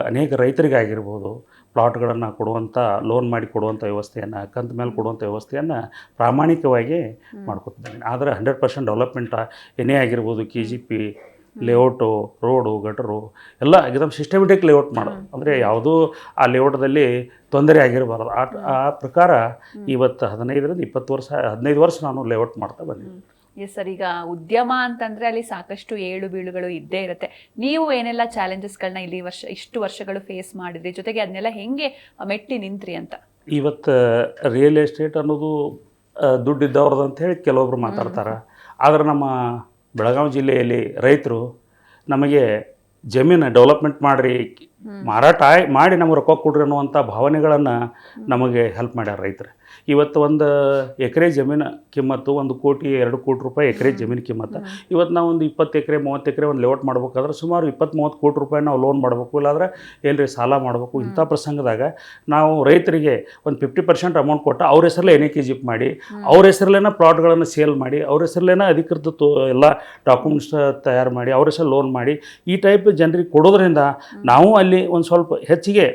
ಅನೇಕ ರೈತರಿಗಾಗಿರ್ಬೋದು ಪ್ಲಾಟ್ಗಳನ್ನು ಕೊಡುವಂಥ, ಲೋನ್ ಮಾಡಿ ಕೊಡುವಂಥ ವ್ಯವಸ್ಥೆಯನ್ನು, ಕಂತು ಮೇಲೆ ಕೊಡುವಂಥ ವ್ಯವಸ್ಥೆಯನ್ನು ಪ್ರಾಮಾಣಿಕವಾಗಿ ಮಾಡ್ಕೊತಿದ್ದೇನೆ. ಆದರೆ 100% ಡೆವಲಪ್ಮೆಂಟ್ ಏನೇ ಆಗಿರ್ಬೋದು, KGP ಲೇಔಟು, ರೋಡು, ಗಟರು ಎಲ್ಲ ಏಕದಮ್ ಸಿಸ್ಟಮೆಟಿಕ್ ಲೇಔಟ್ ಮಾಡೋದು. ಅಂದರೆ ಯಾವುದೂ ಆ ಲೇಔಟದಲ್ಲಿ ತೊಂದರೆ ಆಗಿರಬಾರ್ದು. ಆ ಪ್ರಕಾರ ಇವತ್ತು 15 ವರ್ಷ ನಾನು ಲೇಔಟ್ ಮಾಡ್ತಾ ಬಂದಿದ್ದೀನಿ. Yes sir. ಈಗ ಉದ್ಯಮ ಅಂತಂದರೆ ಅಲ್ಲಿ ಸಾಕಷ್ಟು ಏಳು ಬೀಳುಗಳು ಇದ್ದೇ ಇರುತ್ತೆ. ನೀವು ಏನೆಲ್ಲ ಚಾಲೆಂಜಸ್ಗಳನ್ನ ಇಷ್ಟು ವರ್ಷಗಳು ಫೇಸ್ ಮಾಡಿದ್ರಿ, ಜೊತೆಗೆ ಅದನ್ನೆಲ್ಲ ಹೆಂಗೆ ಮೆಟ್ಟಿ ನಿಂತ್ರಿ ಅಂತ? ಇವತ್ತು ರಿಯಲ್ ಎಸ್ಟೇಟ್ ಅನ್ನೋದು ದುಡ್ಡಿದ್ದವ್ರದ್ದು ಅಂಥೇಳಿ ಕೆಲವೊಬ್ರು ಮಾತಾಡ್ತಾರೆ. ಆದರೆ ನಮ್ಮ ಬೆಳಗಾವಿ ಜಿಲ್ಲೆಯಲ್ಲಿ ರೈತರು ನಮಗೆ ಜಮೀನು ಡೆವಲಪ್ಮೆಂಟ್ ಮಾಡಿರಿ, ಮಾರಾಟ ಮಾಡಿ ನಮಗೆ ರೊಕ್ಕ ಕೊಡ್ರಿ ಅನ್ನುವಂಥ ಭಾವನೆಗಳನ್ನು ನಮಗೆ ಹೆಲ್ಪ್ ಮಾಡ್ಯಾರ ರೈತರು. ಇವತ್ತು ಒಂದು ಎಕರೆ ಜಮೀನು ಕಿಮ್ಮತ್ತು 1 ಕೋಟಿ 2 ಕೋಟಿ ರೂಪಾಯಿ ಎಕರೆ ಜಮೀನು ಕಿಮ್ಮತ್ತು. ಇವತ್ತು ನಾವು ಒಂದು 20 ಎಕರೆ 30 ಎಕರೆ ಒಂದು ಲೇಔಟ್ ಮಾಡ್ಬೇಕಾದ್ರೆ ಸುಮಾರು 20-30 ಕೋಟಿ ರೂಪಾಯಿ ನಾವು ಲೋನ್ ಮಾಡಬೇಕು, ಇಲ್ಲಾಂದ್ರೆ ಏನ್ರಿ ಸಾಲ ಮಾಡಬೇಕು. ಇಂಥ ಪ್ರಸಂಗದಾಗ ನಾವು ರೈತರಿಗೆ ಒಂದು 50% ಅಮೌಂಟ್ ಕೊಟ್ಟು ಅವ್ರ ಹೆಸರಲ್ಲೇ NAKGIP ಮಾಡಿ, ಅವ್ರ ಹೆಸರಲ್ಲೇನ ಪ್ಲಾಟ್ಗಳನ್ನು ಸೇಲ್ ಮಾಡಿ, ಅವ್ರ ಹೆಸರಲ್ಲೇನ ಅಧಿಕೃತ ಎಲ್ಲ ಡಾಕ್ಯುಮೆಂಟ್ಸ್ ತಯಾರು ಮಾಡಿ, ಅವ್ರ ಹೆಸರು ಲೋನ್ ಮಾಡಿ, ಈ ಟೈಪ್ ಜನರಿಗೆ ಕೊಡೋದ್ರಿಂದ ನಾವು ಅಲ್ಲಿ ಒಂದು ಸ್ವಲ್ಪ ಹೆಚ್ಚಿಗೆ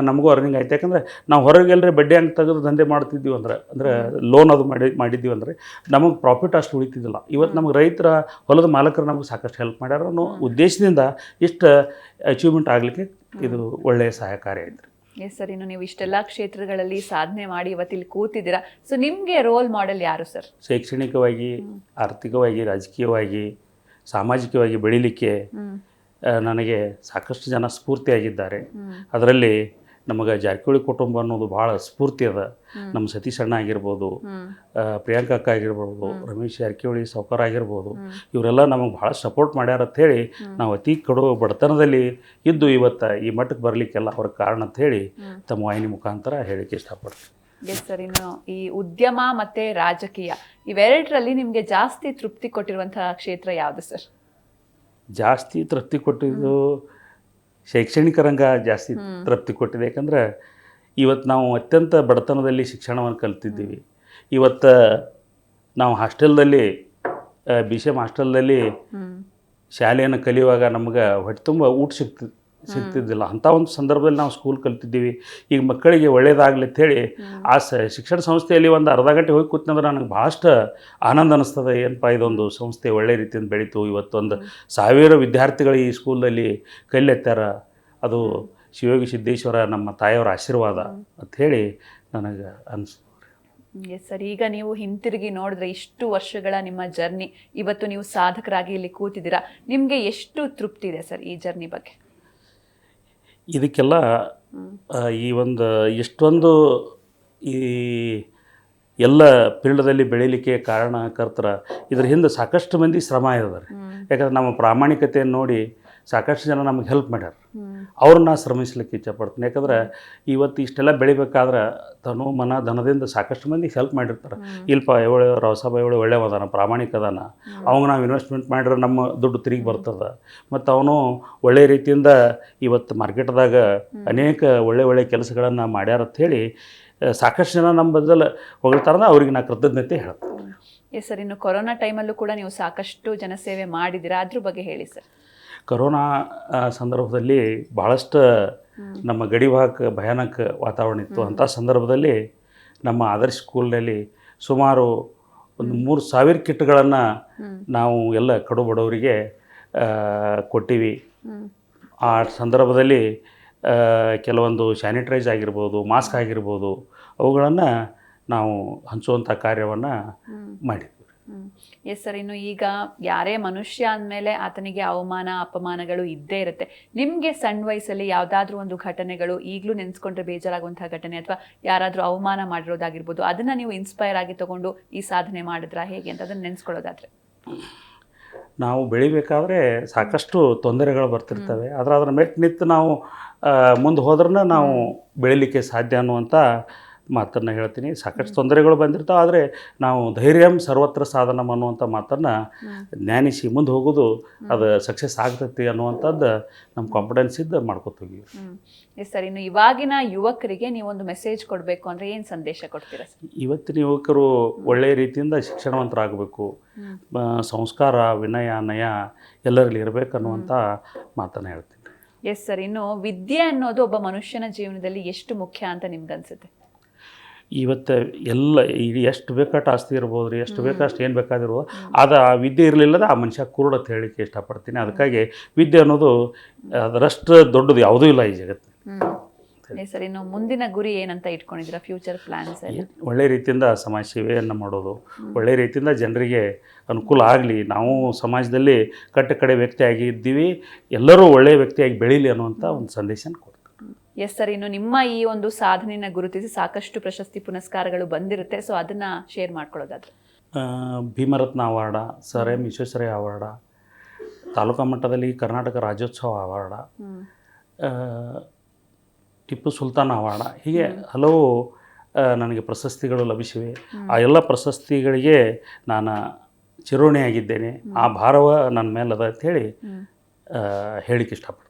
ನಮಗೂ ಅರ್ನಿಂಗ್ ಆಯ್ತು. ಯಾಕಂದರೆ ನಾವು ಹೊರಗೆಲ್ಲರೆ ಬಡ್ಡಿ ಹಂಗೆ ತೆಗೆದು ದಂಧೆ ಮಾಡ್ತಿದ್ದೀವಿ ಅಂದರೆ ಲೋನ್ ಅದು ಮಾಡಿದ್ದೀವಿ ಅಂದರೆ ನಮಗೆ ಪ್ರಾಫಿಟ್ ಅಷ್ಟು ಉಳಿತಿದ್ದಿಲ್ಲ. ಇವತ್ತು ನಮಗೆ ರೈತರ ಹೊಲದ ಮಾಲಕರು ನಮಗೆ ಸಾಕಷ್ಟು ಹೆಲ್ಪ್ ಮಾಡ್ಯಾರ ಅನ್ನೋ ಉದ್ದೇಶದಿಂದ ಇಷ್ಟು ಅಚೀವ್ಮೆಂಟ್ ಆಗಲಿಕ್ಕೆ ಇದು ಒಳ್ಳೆಯ ಸಹಕಾರಿ ಆಯ್ತು. ಎಸ್ ಸರ್, ಇನ್ನು ನೀವು ಇಷ್ಟೆಲ್ಲ ಕ್ಷೇತ್ರಗಳಲ್ಲಿ ಸಾಧನೆ ಮಾಡಿ ಇವತ್ತಿಲ್ಲಿ ಕೂತಿದ್ದೀರಾ. ಸೊ ನಿಮಗೆ ರೋಲ್ ಮಾಡೆಲ್ ಯಾರು ಸರ್? ಶೈಕ್ಷಣಿಕವಾಗಿ, ಆರ್ಥಿಕವಾಗಿ, ರಾಜಕೀಯವಾಗಿ, ಸಾಮಾಜಿಕವಾಗಿ ಬೆಳೀಲಿಕ್ಕೆ ನನಗೆ ಸಾಕಷ್ಟು ಜನ ಸ್ಫೂರ್ತಿಯಾಗಿದ್ದಾರೆ. ಅದರಲ್ಲಿ ನಮಗೆ ಜಾರಕಿಹೊಳಿ ಕುಟುಂಬ ಅನ್ನೋದು ಭಾಳ ಸ್ಫೂರ್ತಿ ಅದ. ನಮ್ಮ ಸತೀಶ್ ಅಣ್ಣ ಆಗಿರ್ಬೋದು, ಪ್ರಿಯಾಂಕಾ ಅಕ್ಕ ಆಗಿರ್ಬೋದು, ರಮೇಶ್ ಜಾರಕಿಹೊಳಿ ಸಾವ್ಕಾರ ಆಗಿರ್ಬೋದು, ಇವರೆಲ್ಲ ನಮಗೆ ಭಾಳ ಸಪೋರ್ಟ್ ಮಾಡ್ಯಾರ ಅಂಥೇಳಿ ನಾವು ಅತಿ ಕಡು ಬಡತನದಲ್ಲಿ ಇದ್ದು ಇವತ್ತು ಈ ಮಟ್ಟಕ್ಕೆ ಬರಲಿಕ್ಕೆಲ್ಲ ಅವ್ರ ಕಾರಣ ಅಂಥೇಳಿ ತಮ್ಮ ವಾಹಿನಿ ಮುಖಾಂತರ ಹೇಳಿಕ್ಕೆ ಇಷ್ಟಪಡ್ತೀನಿ. ಎಸ್ ಸರ್, ಇನ್ನು ಈ ಉದ್ಯಮ ಮತ್ತು ರಾಜಕೀಯ ಇವೆರಡರಲ್ಲಿ ನಿಮಗೆ ಜಾಸ್ತಿ ತೃಪ್ತಿ ಕೊಟ್ಟಿರುವಂತಹ ಕ್ಷೇತ್ರ ಯಾವುದು ಸರ್? ಜಾಸ್ತಿ ತೃಪ್ತಿ ಕೊಟ್ಟಿದ್ದು ಶೈಕ್ಷಣಿಕ ರಂಗ ಜಾಸ್ತಿ ತೃಪ್ತಿ ಕೊಟ್ಟಿದೆ. ಯಾಕಂದ್ರೆ ಇವತ್ತು ನಾವು ಅತ್ಯಂತ ಬಡತನದಲ್ಲಿ ಶಿಕ್ಷಣವನ್ನು ಕಲ್ತಿದ್ದೀವಿ. ಇವತ್ತು ನಾವು ಹಾಸ್ಟೆಲ್ದಲ್ಲಿ BCM ಹಾಸ್ಟೆಲ್ದಲ್ಲಿ ಶಾಲೆಯನ್ನು ಕಲಿಯುವಾಗ ನಮ್ಗೆ ಹೊಟ್ಟೆ ತುಂಬ ಊಟ ಸಿಗ್ತಿದ್ದಿಲ್ಲ. ಅಂಥ ಒಂದು ಸಂದರ್ಭದಲ್ಲಿ ನಾವು ಸ್ಕೂಲ್ ಕಲ್ತಿದ್ದೀವಿ. ಈಗ ಮಕ್ಕಳಿಗೆ ಒಳ್ಳೇದಾಗಲಿ ಅಂಥೇಳಿ ಆ ಶಿಕ್ಷಣ ಸಂಸ್ಥೆಯಲ್ಲಿ ಒಂದು ಅರ್ಧ ಗಂಟೆ ಹೋಗಿ ಕೂತ್ನಂದ್ರೆ ನನಗೆ ಭಾಳಷ್ಟು ಆನಂದ ಅನ್ನಿಸ್ತದೆ. ಏನಪ್ಪ ಇದೊಂದು ಸಂಸ್ಥೆ ಒಳ್ಳೆ ರೀತಿಯಿಂದ ಬೆಳೀತು, ಇವತ್ತೊಂದು 1000 ವಿದ್ಯಾರ್ಥಿಗಳು ಈ ಸ್ಕೂಲಲ್ಲಿ ಕಲಿಯತ್ತಾರ, ಅದು ಶಿವಯೋಗಿ ಸಿದ್ದೇಶ್ವರ ನಮ್ಮ ತಾಯಿಯವರ ಆಶೀರ್ವಾದ ಅಂಥೇಳಿ ನನಗೆ ಅನಿಸ್ತು. ಎಸ್ ಸರ್, ಈಗ ನೀವು ಹಿಂತಿರುಗಿ ನೋಡಿದ್ರೆ ಇಷ್ಟು ವರ್ಷಗಳ ನಿಮ್ಮ ಜರ್ನಿ, ಇವತ್ತು ನೀವು ಸಾಧಕರಾಗಿ ಇಲ್ಲಿ ಕೂತಿದ್ದೀರಾ, ನಿಮಗೆ ಎಷ್ಟು ತೃಪ್ತಿ ಇದೆ ಸರ್ ಈ ಜರ್ನಿ ಬಗ್ಗೆ? ಇದಕ್ಕೆಲ್ಲ ಈ ಒಂದು ಎಷ್ಟೊಂದು ಈ ಎಲ್ಲ ಫೀಲ್ಡಲ್ಲಿ ಬೆಳೀಲಿಕ್ಕೆ ಕಾರಣಕರ್ತರ ಇದ್ರ ಹಿಂದೆ ಸಾಕಷ್ಟು ಮಂದಿ ಶ್ರಮ ಇದ್ದಾರೆ. ಯಾಕಂದ್ರೆ ನಮ್ಮ ಪ್ರಾಮಾಣಿಕತೆಯನ್ನು ನೋಡಿ ಸಾಕಷ್ಟು ಜನ ನಮಗೆ ಹೆಲ್ಪ್ ಮಾಡ್ಯಾರ. ಅವ್ರನ್ನ ಶ್ರಮಿಸ್ಲಿಕ್ಕೆ ಇಚ್ಛಪಡ್ತೀನಿ. ಯಾಕಂದ್ರೆ ಇವತ್ತು ಇಷ್ಟೆಲ್ಲ ಬೆಳಿಬೇಕಾದ್ರೆ ತನು ಮನ ಧನದಿಂದ ಸಾಕಷ್ಟು ಮಂದಿ ಹೆಲ್ಪ್ ಮಾಡಿರ್ತಾರೆ. ಇಲ್ಪ ರಾವ್ ಒಳ್ಳೆ ಅದಾನ, ಪ್ರಾಮಾಣಿಕ ಅದಾನ, ಅವಾಗ ನಾವು ಇನ್ವೆಸ್ಟ್ಮೆಂಟ್ ಮಾಡಿದ್ರೆ ನಮ್ಮ ದುಡ್ಡು ತಿರುಗಿ ಬರ್ತದೆ. ಮತ್ತು ಅವನು ಒಳ್ಳೆ ರೀತಿಯಿಂದ ಇವತ್ತು ಮಾರ್ಕೆಟ್ದಾಗ ಅನೇಕ ಒಳ್ಳೆ ಕೆಲಸಗಳನ್ನು ಮಾಡ್ಯಾರ ಅಂಥೇಳಿ ಸಾಕಷ್ಟು ಜನ ನಮ್ಮ ಬದಲು ಹೊಗಳ್ತಾರ. ಅವ್ರಿಗೆ ನಾ ಕೃತಜ್ಞತೆ ಹೇಳ್ತೀನಿ. ಎಸ್ ಸರ್, ಇನ್ನು ಕೊರೋನಾ ಟೈಮಲ್ಲೂ ಕೂಡ ನೀವು ಸಾಕಷ್ಟು ಜನಸೇವೆ ಮಾಡಿದ್ದೀರಾ, ಅದ್ರ ಬಗ್ಗೆ ಹೇಳಿ ಸರ್. ಕೊರೋನಾ ಸಂದರ್ಭದಲ್ಲಿ ಭಾಳಷ್ಟು ನಮ್ಮ ಗಡಿಭಾಗಕ್ಕೆ ಭಯಾನಕ ವಾತಾವರಣ ಇತ್ತು. ಅಂಥ ಸಂದರ್ಭದಲ್ಲಿ ನಮ್ಮ ಆದರ್ಶ ಸ್ಕೂಲ್ನಲ್ಲಿ ಸುಮಾರು ಒಂದು 3000 ಕಿಟ್ಗಳನ್ನು ನಾವು ಎಲ್ಲ ಕಡು ಬಡವರಿಗೆ ಕೊಟ್ಟಿವಿ. ಆ ಸಂದರ್ಭದಲ್ಲಿ ಕೆಲವೊಂದು ಸ್ಯಾನಿಟೈಸ್ ಆಗಿರ್ಬೋದು, ಮಾಸ್ಕ್ ಆಗಿರ್ಬೋದು, ಅವುಗಳನ್ನು ನಾವು ಹಂಚುವಂಥ ಕಾರ್ಯವನ್ನು ಮಾಡಿದ್ವಿ. ಎಸ್ ಸರ್, ಇನ್ನು ಈಗ ಯಾರೇ ಮನುಷ್ಯ ಅಂದಮೇಲೆ ಆತನಿಗೆ ಅವಮಾನ ಅಪಮಾನಗಳು ಇದ್ದೇ ಇರುತ್ತೆ. ನಿಮಗೆ ಸಣ್ಣ ವಯಸ್ಸಲ್ಲಿ ಯಾವುದಾದ್ರೂ ಒಂದು ಘಟನೆಗಳು ಈಗಲೂ ನೆನೆಸ್ಕೊಂಡ್ರೆ ಬೇಜಾರಾಗುವಂತಹ ಘಟನೆ ಅಥವಾ ಯಾರಾದರೂ ಅವಮಾನ ಮಾಡಿರೋದಾಗಿರ್ಬೋದು, ಅದನ್ನು ನೀವು ಇನ್ಸ್ಪೈರ್ ಆಗಿ ತೊಗೊಂಡು ಈ ಸಾಧನೆ ಮಾಡಿದ್ರಾ ಹೇಗೆ ಅಂತ ಅದನ್ನು ನೆನೆಸ್ಕೊಳ್ಳೋದಾದರೆ? ನಾವು ಬೆಳಿಬೇಕಾದ್ರೆ ಸಾಕಷ್ಟು ತೊಂದರೆಗಳು ಬರ್ತಿರ್ತವೆ. ಆದರೆ ಅದರ ಮೆಟ್ಟು ನಿಂತು ನಾವು ಮುಂದೆ ಹೋದ್ರೆ ನಾವು ಬೆಳಿಲಿಕ್ಕೆ ಸಾಧ್ಯ ಅನ್ನುವಂಥ ಮಾತನ್ನು ಹೇಳ್ತೀನಿ. ಸಾಕಷ್ಟು ತೊಂದರೆಗಳು ಬಂದಿರ್ತಾವೆ, ಆದರೆ ನಾವು ಧೈರ್ಯಂ ಸರ್ವತ್ರ ಸಾಧನಂ ಅನ್ನುವಂಥ ಮಾತನ್ನು ಜ್ಞಾನಿಸಿ ಮುಂದೆ ಹೋಗೋದು ಅದು ಸಕ್ಸಸ್ ಆಗ್ತೈತಿ ಅನ್ನುವಂಥದ್ದು ನಮ್ಮ ಕಾನ್ಫಿಡೆನ್ಸ್ ಇದ್ದು ಮಾಡ್ಕೊತೀವಿ. ಎಸ್ ಸರ್, ಇನ್ನು ಇವಾಗಿನ ಯುವಕರಿಗೆ ನೀವೊಂದು ಮೆಸೇಜ್ ಕೊಡಬೇಕು ಅಂದರೆ ಏನು ಸಂದೇಶ ಕೊಡ್ತೀರಾ ಸರ್? ಇವತ್ತಿನ ಯುವಕರು ಒಳ್ಳೆಯ ರೀತಿಯಿಂದ ಶಿಕ್ಷಣವಂತರಾಗಬೇಕು, ಸಂಸ್ಕಾರ ವಿನಯ ನಯ ಎಲ್ಲರಲ್ಲಿ ಇರಬೇಕು ಅನ್ನುವಂಥ ಮಾತನ್ನು ಹೇಳ್ತೀನಿ. ಎಸ್ ಸರ್, ಇನ್ನು ವಿದ್ಯೆ ಅನ್ನೋದು ಒಬ್ಬ ಮನುಷ್ಯನ ಜೀವನದಲ್ಲಿ ಎಷ್ಟು ಮುಖ್ಯ ಅಂತ ನಿಮ್ಗನ್ಸುತ್ತೆ? ಇವತ್ತು ಎಲ್ಲ ಎಷ್ಟು ಬೇಕಾಷ್ಟು ಆಸ್ತಿ ಇರ್ಬೋದು ರೀ, ಎಷ್ಟು ಬೇಕಷ್ಟು ಏನು ಬೇಕಾದಿರ್ಬೋದು, ಅದು ಆ ವಿದ್ಯೆ ಇರಲಿಲ್ಲದ ಆ ಮನುಷ್ಯ ಕುರುಡ ಅಂತ ಹೇಳಲಿಕ್ಕೆ ಇಷ್ಟಪಡ್ತೀನಿ. ಅದಕ್ಕಾಗಿ ವಿದ್ಯೆ ಅನ್ನೋದು ಅದರಷ್ಟು ದೊಡ್ಡದು ಯಾವುದೂ ಇಲ್ಲ ಈ ಜಗತ್ತು. ಸರ್, ಇನ್ನು ಮುಂದಿನ ಗುರಿ ಏನಂತ ಇಟ್ಕೊಂಡಿದ್ದೀರಾ, ಫ್ಯೂಚರ್ ಪ್ಲಾನ್ಸ್? ಒಳ್ಳೆ ರೀತಿಯಿಂದ ಸಮಾಜ ಸೇವೆಯನ್ನು ಮಾಡೋದು, ಒಳ್ಳೆ ರೀತಿಯಿಂದ ಜನರಿಗೆ ಅನುಕೂಲ ಆಗಲಿ, ನಾವು ಸಮಾಜದಲ್ಲಿ ಕಡೆ ವ್ಯಕ್ತಿಯಾಗಿ ಇದ್ದೀವಿ, ಎಲ್ಲರೂ ಒಳ್ಳೆಯ ವ್ಯಕ್ತಿಯಾಗಿ ಬೆಳೀಲಿ ಅನ್ನುವಂಥ ಒಂದು ಸಂದೇಶನ ಕೊಡ್ತೀವಿ. ಎಸ್ ಸರ್, ಇನ್ನು ನಿಮ್ಮ ಈ ಒಂದು ಸಾಧನೆಯನ್ನು ಗುರುತಿಸಿ ಸಾಕಷ್ಟು ಪ್ರಶಸ್ತಿ ಪುರಸ್ಕಾರಗಳು ಬಂದಿರುತ್ತೆ, ಸೊ ಅದನ್ನು ಶೇರ್ ಮಾಡ್ಕೊಳ್ಳೋದಾದ್ರೆ? Bhimaratna award, sir M Visvesvaraya award, taluka ಮಟ್ಟದಲ್ಲಿ ಕರ್ನಾಟಕ ರಾಜ್ಯೋತ್ಸವ ಅವಾರ್ಡ, ಟಿಪ್ಪು ಸುಲ್ತಾನ್ ಅವಾರ್ಡ, ಹೀಗೆ ಹಲವು ನನಗೆ ಪ್ರಶಸ್ತಿಗಳು ಲಭಿಸಿವೆ. ಆ ಎಲ್ಲ ಪ್ರಶಸ್ತಿಗಳಿಗೆ ನಾನು ಚಿರೋಣಿಯಾಗಿದ್ದೇನೆ. ಆ ಭಾರವ ನನ್ನ ಮೇಲೆ ಅದ ಅಂಥೇಳಿ ಹೇಳಿಕ್ಕೆ ಇಷ್ಟಪಡ್ತೇನೆ.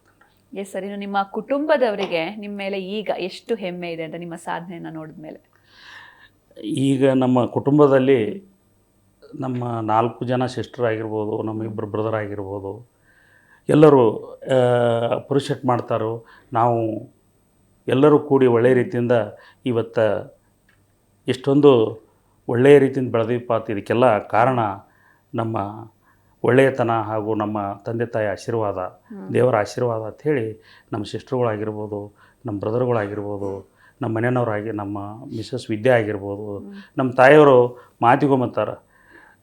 ಎಸ್ ಸರ್, ಇನ್ನು ನಿಮ್ಮ ಕುಟುಂಬದವರಿಗೆ ನಿಮ್ಮ ಮೇಲೆ ಈಗ ಎಷ್ಟು ಹೆಮ್ಮೆ ಇದೆ ಅಂತ ನಿಮ್ಮ ಸಾಧನೆಯನ್ನು ನೋಡಿದ ಮೇಲೆ? ಈಗ ನಮ್ಮ ಕುಟುಂಬದಲ್ಲಿ ನಮ್ಮ 4 ಜನ ಸಿಸ್ಟರ್ ಆಗಿರ್ಬೋದು, ನಮ್ಮ 2 ಬ್ರದರ್ ಆಗಿರ್ಬೋದು, ಎಲ್ಲರೂ ಅಪ್ರಿಷಿಯೇಟ್ ಮಾಡ್ತಾರೋ. ನಾವು ಎಲ್ಲರೂ ಕೂಡಿ ಒಳ್ಳೆಯ ರೀತಿಯಿಂದ ಇವತ್ತು ಎಷ್ಟೊಂದು ಒಳ್ಳೆಯ ರೀತಿಯಿಂದ ಬೆಳೆದಿಪ್ಪ ಅಂತ ಇದಕ್ಕೆಲ್ಲ ಕಾರಣ ನಮ್ಮ ಒಳ್ಳೆಯತನ ಹಾಗೂ ನಮ್ಮ ತಂದೆ ತಾಯಿ ಆಶೀರ್ವಾದ, ದೇವರ ಆಶೀರ್ವಾದ ಅಂಥೇಳಿ ನಮ್ಮ ಸಿಸ್ಟರ್ಗಳಾಗಿರ್ಬೋದು, ನಮ್ಮ ಬ್ರದರ್ಗಳಾಗಿರ್ಬೋದು, ನಮ್ಮ ಮನೆಯವ್ರಾಗಿ ನಮ್ಮ ಮಿಸಸ್ ವಿದ್ಯಾ ಆಗಿರ್ಬೋದು, ನಮ್ಮ ತಾಯಿಯವರು ಮಾತಿಗೊಂಬತ್ತಾರೆ,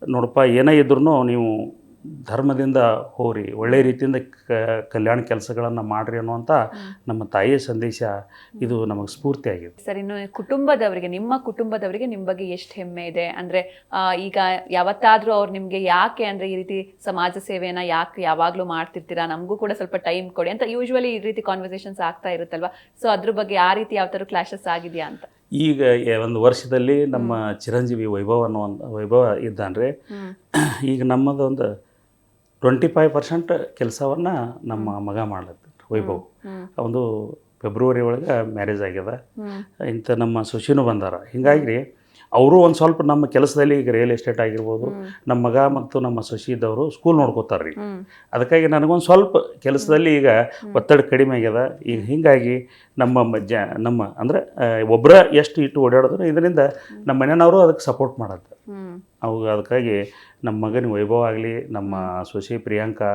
ನೋಡಪ್ಪ ಏನೇ ಇದ್ರೂ ನೀವು ಧರ್ಮದಿಂದ ಹೋಗ್ರಿ, ಒಳ್ಳೆಯ ರೀತಿಯಿಂದ ಕಲ್ಯಾಣ ಕೆಲಸಗಳನ್ನು ಮಾಡಿರಿ ಅನ್ನುವಂಥ ನಮ್ಮ ತಾಯಿಯ ಸಂದೇಶ ಇದು ನಮಗೆ ಸ್ಫೂರ್ತಿಯಾಗಿದೆ. ಸರ್, ಇನ್ನು ಕುಟುಂಬದವರಿಗೆ, ನಿಮ್ಮ ಕುಟುಂಬದವರಿಗೆ ನಿಮ್ಮ ಬಗ್ಗೆ ಎಷ್ಟು ಹೆಮ್ಮೆ ಇದೆ? ಅಂದರೆ ಈಗ ಯಾವತ್ತಾದರೂ ಅವ್ರು ನಿಮಗೆ ಯಾಕೆ ಅಂದರೆ ಈ ರೀತಿ ಸಮಾಜ ಸೇವೆಯನ್ನು ಯಾಕೆ ಯಾವಾಗಲೂ ಮಾಡ್ತಿರ್ತೀರಾ, ನಮಗೂ ಕೂಡ ಸ್ವಲ್ಪ ಟೈಮ್ ಕೊಡಿ ಅಂತ ಯೂಶ್ವಲಿ ಈ ರೀತಿ ಕಾನ್ವರ್ಸೇಷನ್ಸ್ ಆಗ್ತಾ ಇರುತ್ತಲ್ವ, ಸೊ ಅದ್ರ ಬಗ್ಗೆ ಆ ರೀತಿ ಯಾವ ಥರ ಕ್ಲಾಶಸ್ ಆಗಿದೆಯಾ ಅಂತ? ಈಗ ಒಂದು ವರ್ಷದಲ್ಲಿ ನಮ್ಮ ಚಿರಂಜೀವಿ ವೈಭವ ಇದ್ದಾನ್ರಿ. ಈಗ ನಮ್ಮದೊಂದು 25% ಕೆಲಸವನ್ನು ನಮ್ಮ ಮಗ ಮಾಡ್ಲತ್ತ ವೈಭವ್. ಒಂದು ಫೆಬ್ರವರಿ ಒಳಗೆ ಮ್ಯಾರೇಜ್ ಆಗ್ಯದ. ಇಂಥ ನಮ್ಮ ಸೊಸಿನೂ ಬಂದಾರ. ಹೀಗಾಗಿ ಅವರು ಒಂದು ಸ್ವಲ್ಪ ನಮ್ಮ ಕೆಲಸದಲ್ಲಿ ಈಗ ರಿಯಲ್ ಎಸ್ಟೇಟ್ ಆಗಿರ್ಬೋದು, ನಮ್ಮ ಮಗ ಮತ್ತು ನಮ್ಮ ಸೊಸಿ ಇದ್ದವರು ಸ್ಕೂಲ್ ನೋಡ್ಕೋತಾರೆ ರೀ. ಅದಕ್ಕಾಗಿ ನನಗೊಂದು ಸ್ವಲ್ಪ ಕೆಲಸದಲ್ಲಿ ಈಗ ಒತ್ತಡ ಕಡಿಮೆ ಆಗ್ಯದ. ಈಗ ಹೀಗಾಗಿ ನಮ್ಮ ಅಂದರೆ ಒಬ್ಬರ ಎಷ್ಟು ಇಟ್ಟು ಓಡಾಡಿದ್ರು ಇದರಿಂದ ನಮ್ಮ ಮನೆಯವರು ಅದಕ್ಕೆ ಸಪೋರ್ಟ್ ಮಾಡತ್ತೆ. ಅದಕ್ಕಾಗಿ ನಮ್ಮ ಮಗನ ವೈಭವ ಆಗಲಿ, ನಮ್ಮ ಸೊಸೆ ಪ್ರಿಯಾಂಕಾ,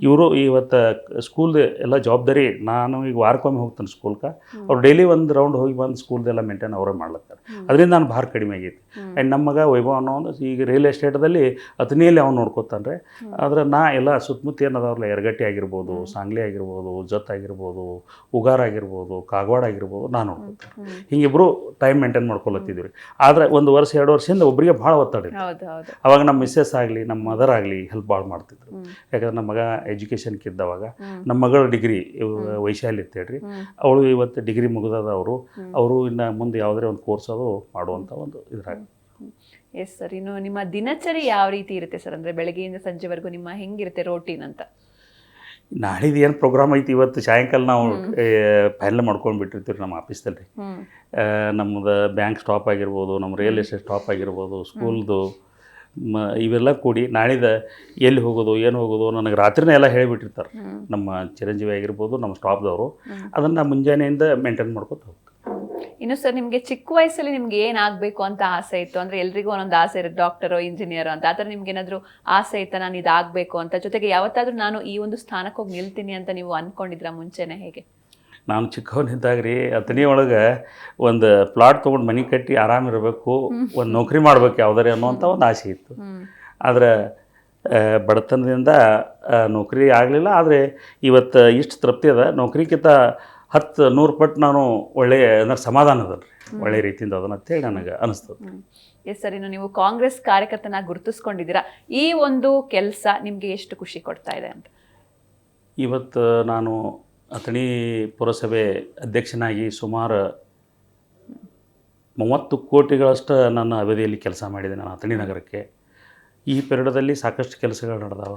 ಇವರು ಇವತ್ತು ಸ್ಕೂಲ್ದು ಎಲ್ಲ ಜವಾಬ್ದಾರಿ. ನಾನು ಈಗ ವಾರಕ್ಕೊಮ್ಮೆ ಹೋಗ್ತೇನೆ ಸ್ಕೂಲ್ಗೆ. ಅವ್ರು ಡೈಲಿ ಒಂದು ರೌಂಡ್ ಹೋಗಿ ಬಂದು ಸ್ಕೂಲ್ದೆಲ್ಲ ಮೇಂಟೈನ್ ಅವರೇ ಮಾಡ್ಲತ್ತಾರೆ. ಅದರಿಂದ ನಾನು ಭಾರ ಕಡಿಮೆ ಆಗೈತಿ. ಆ್ಯಂಡ್ ನಮ್ಮ ಮಗ ವೈಭವ ಅನ್ನೋ ಒಂದು ಈಗ ರಿಯಲ್ ಎಸ್ಟೇಟ್ದಲ್ಲಿ ಅತನಿಯಲ್ಲಿ ಅವ್ನು ನೋಡ್ಕೊತಾನೆ. ಆದರೆ ನಾ ಎಲ್ಲ ಸುತ್ತಮುತ್ತ ಏನದಾವ್ರಲ್ಲ, ಯರಗಟ್ಟಿ ಆಗಿರ್ಬೋದು, ಸಾಂಗ್ಲಿ ಆಗಿರ್ಬೋದು, ಜತ್ ಆಗಿರ್ಬೋದು, ಉಗಾರ ಆಗಿರ್ಬೋದು, ಕಾಗವಾಡ ಆಗಿರ್ಬೋದು, ನಾನು ನೋಡ್ಕೊತೇನೆ. ಹಿಂಗಿಬ್ರು ಟೈಮ್ ಮೇಂಟೈನ್ ಮಾಡ್ಕೊಳತ್ತಿದ್ದೀವಿ. ಆದರೆ 1 ವರ್ಷ 2 ವರ್ಷದಿಂದ ಒಬ್ಬರಿಗೆ ಭಾಳ ಒತ್ತಡ ಇತ್ತು. ಅವಾಗ ನಮ್ಮ ಮಿಸ್ಸಸ್ ಆಗಲಿ, ನಮ್ಮ ಮದರ್ ಆಗಲಿ ಹೆಲ್ಪ್ ಭಾಳ ಮಾಡ್ತಿದ್ರು. ಯಾಕಂದ್ರೆ ನಮ್ಮ ಮಗ ಎಜುಕೇಷನ್ಕಿದ್ದವಾಗ, ನಮ್ಮ ಮಗಳು ಡಿಗ್ರಿ ವೈಶಾಲಿ ಅಂತ ಹೇಳ್ರಿ, ಅವಳು ಇವತ್ತು ಡಿಗ್ರಿ ಮುಗಿದದ. ಅವರು ಇನ್ನು ಮುಂದೆ ಯಾವುದೇ ಒಂದು ಕೋರ್ಸ್ ಅದು ಮಾಡುವಂಥ ಒಂದು ಇದ್ರಾಗ. ಎಸ್ ಸರ್, ಇನ್ನು ನಿಮ್ಮ ದಿನಚರಿ ಯಾವ ರೀತಿ ಇರುತ್ತೆ ಸರ್? ಅಂದರೆ ಬೆಳಗ್ಗೆಯಿಂದ ಸಂಜೆವರೆಗೂ ನಿಮ್ಮ ಹೆಂಗಿರುತ್ತೆ ರೋಟೀನ್ ಅಂತ? ನಾಳಿದ್ದು ಏನು ಪ್ರೋಗ್ರಾಮ್ ಐತಿ, ಇವತ್ತು ಸಾಯಂಕಾಲ ನಾವು ಫೈನಲ್ ಮಾಡ್ಕೊಂಡು ಬಿಟ್ಟಿರ್ತೀವಿ ನಮ್ಮ ಆಫೀಸ್ದಲ್ಲಿ. ನಮ್ಮದು ಬ್ಯಾಂಕ್ ಸ್ಟಾಪ್ ಆಗಿರ್ಬೋದು, ನಮ್ಮ ರಿಯಲ್ ಎಸ್ಟೇಟ್ ಸ್ಟಾಪ್ ಆಗಿರ್ಬೋದು, ಸ್ಕೂಲ್ದು ಇವೆಲ್ಲ ಕೂಡಿ ನಾಳಿದ ಎಲ್ಲಿ ಹೋಗೋದು ಏನು ಹೋಗೋದು ನನಗೆ ರಾತ್ರಿನೇ ಎಲ್ಲ ಹೇಳಿಬಿಟ್ಟಿರ್ತಾರೆ ನಮ್ಮ ಚಿರಂಜೀವಿ ಆಗಿರ್ಬೋದು, ನಮ್ಮ ಸ್ಟಾಫ್ದವರು. ಅದನ್ನು ಮುಂಜಾನೆಯಿಂದ ಮೇಂಟೈನ್ ಮಾಡ್ಕೊತ ಹೋಗ್ತಾರೆ. ಇನ್ನು ಸರ್, ನಿಮಗೆ ಚಿಕ್ಕ ವಯಸ್ಸಲ್ಲಿ ನಿಮ್ಗೆ ಏನಾಗಬೇಕು ಅಂತ ಆಸೆ ಇತ್ತು? ಅಂದರೆ ಎಲ್ರಿಗೂ ಒಂದೊಂದು ಆಸೆ ಇರುತ್ತೆ, ಡಾಕ್ಟರೋ ಇಂಜಿನಿಯರೋ ಅಂತ. ಆ ಥರ ನಿಮ್ಗೆ ಏನಾದರೂ ಆಸೆ ಇತ್ತಾ, ನಾನು ಇದಾಗಬೇಕು ಅಂತ? ಜೊತೆಗೆ ಯಾವತ್ತಾದರೂ ನಾನು ಈ ಒಂದು ಸ್ಥಾನಕ್ಕೆ ಹೋಗಿ ನಿಲ್ತೀನಿ ಅಂತ ನೀವು ಅಂದ್ಕೊಂಡಿದ್ರಾ ಮುಂಚೆನೇ? ಹೇಗೆ? ನಾನು ಚಿಕ್ಕವನಿದ್ದಾಗ ರೀ ಅತನಿ ಒಳಗೆ ಒಂದು ಪ್ಲಾಟ್ ತೊಗೊಂಡು ಮನೆ ಕಟ್ಟಿ ಆರಾಮಿರಬೇಕು, ಒಂದು ನೌಕರಿ ಮಾಡ್ಬೇಕು ಯಾವುದಾರೆ ಅನ್ನೋವಂಥ ಒಂದು ಆಸೆ ಇತ್ತು. ಆದರೆ ಬಡತನದಿಂದ ನೌಕರಿ ಆಗಲಿಲ್ಲ. ಆದರೆ ಇವತ್ತು ಇಷ್ಟು ತೃಪ್ತಿ ಅದ. ನೌಕರಿಗಿಂತ 10-100 ಪಟ್ಟು ನಾನು ಒಳ್ಳೆಯ ಅಂದರೆ ಸಮಾಧಾನ ಅದ ರೀ, ಒಳ್ಳೆಯ ರೀತಿಯಿಂದ ಅದನ್ನ ಅಂತೇಳಿ ನನಗೆ ಅನಿಸ್ತದೆ. ಎಸ್ ಸರ್, ಇನ್ನು ನೀವು ಕಾಂಗ್ರೆಸ್ ಕಾರ್ಯಕರ್ತನ ಗುರುತಿಸ್ಕೊಂಡಿದ್ದೀರಾ. ಈ ಒಂದು ಕೆಲಸ ನಿಮಗೆ ಎಷ್ಟು ಖುಷಿ ಕೊಡ್ತಾ ಇದೆ ಅಂತ? ಇವತ್ತು ನಾನು ಅಥಣಿ ಪುರಸಭೆ ಅಧ್ಯಕ್ಷನಾಗಿ ಸುಮಾರು 30 ಕೋಟಿಗಳಷ್ಟು ನನ್ನ ಅವಧಿಯಲ್ಲಿ ಕೆಲಸ ಮಾಡಿದೆ ನಾನು ಅಥಣಿ ನಗರಕ್ಕೆ. ಈ ಪೀರಿಯಡಲ್ಲಿ ಸಾಕಷ್ಟು ಕೆಲಸಗಳು ನಡೆದಾವ.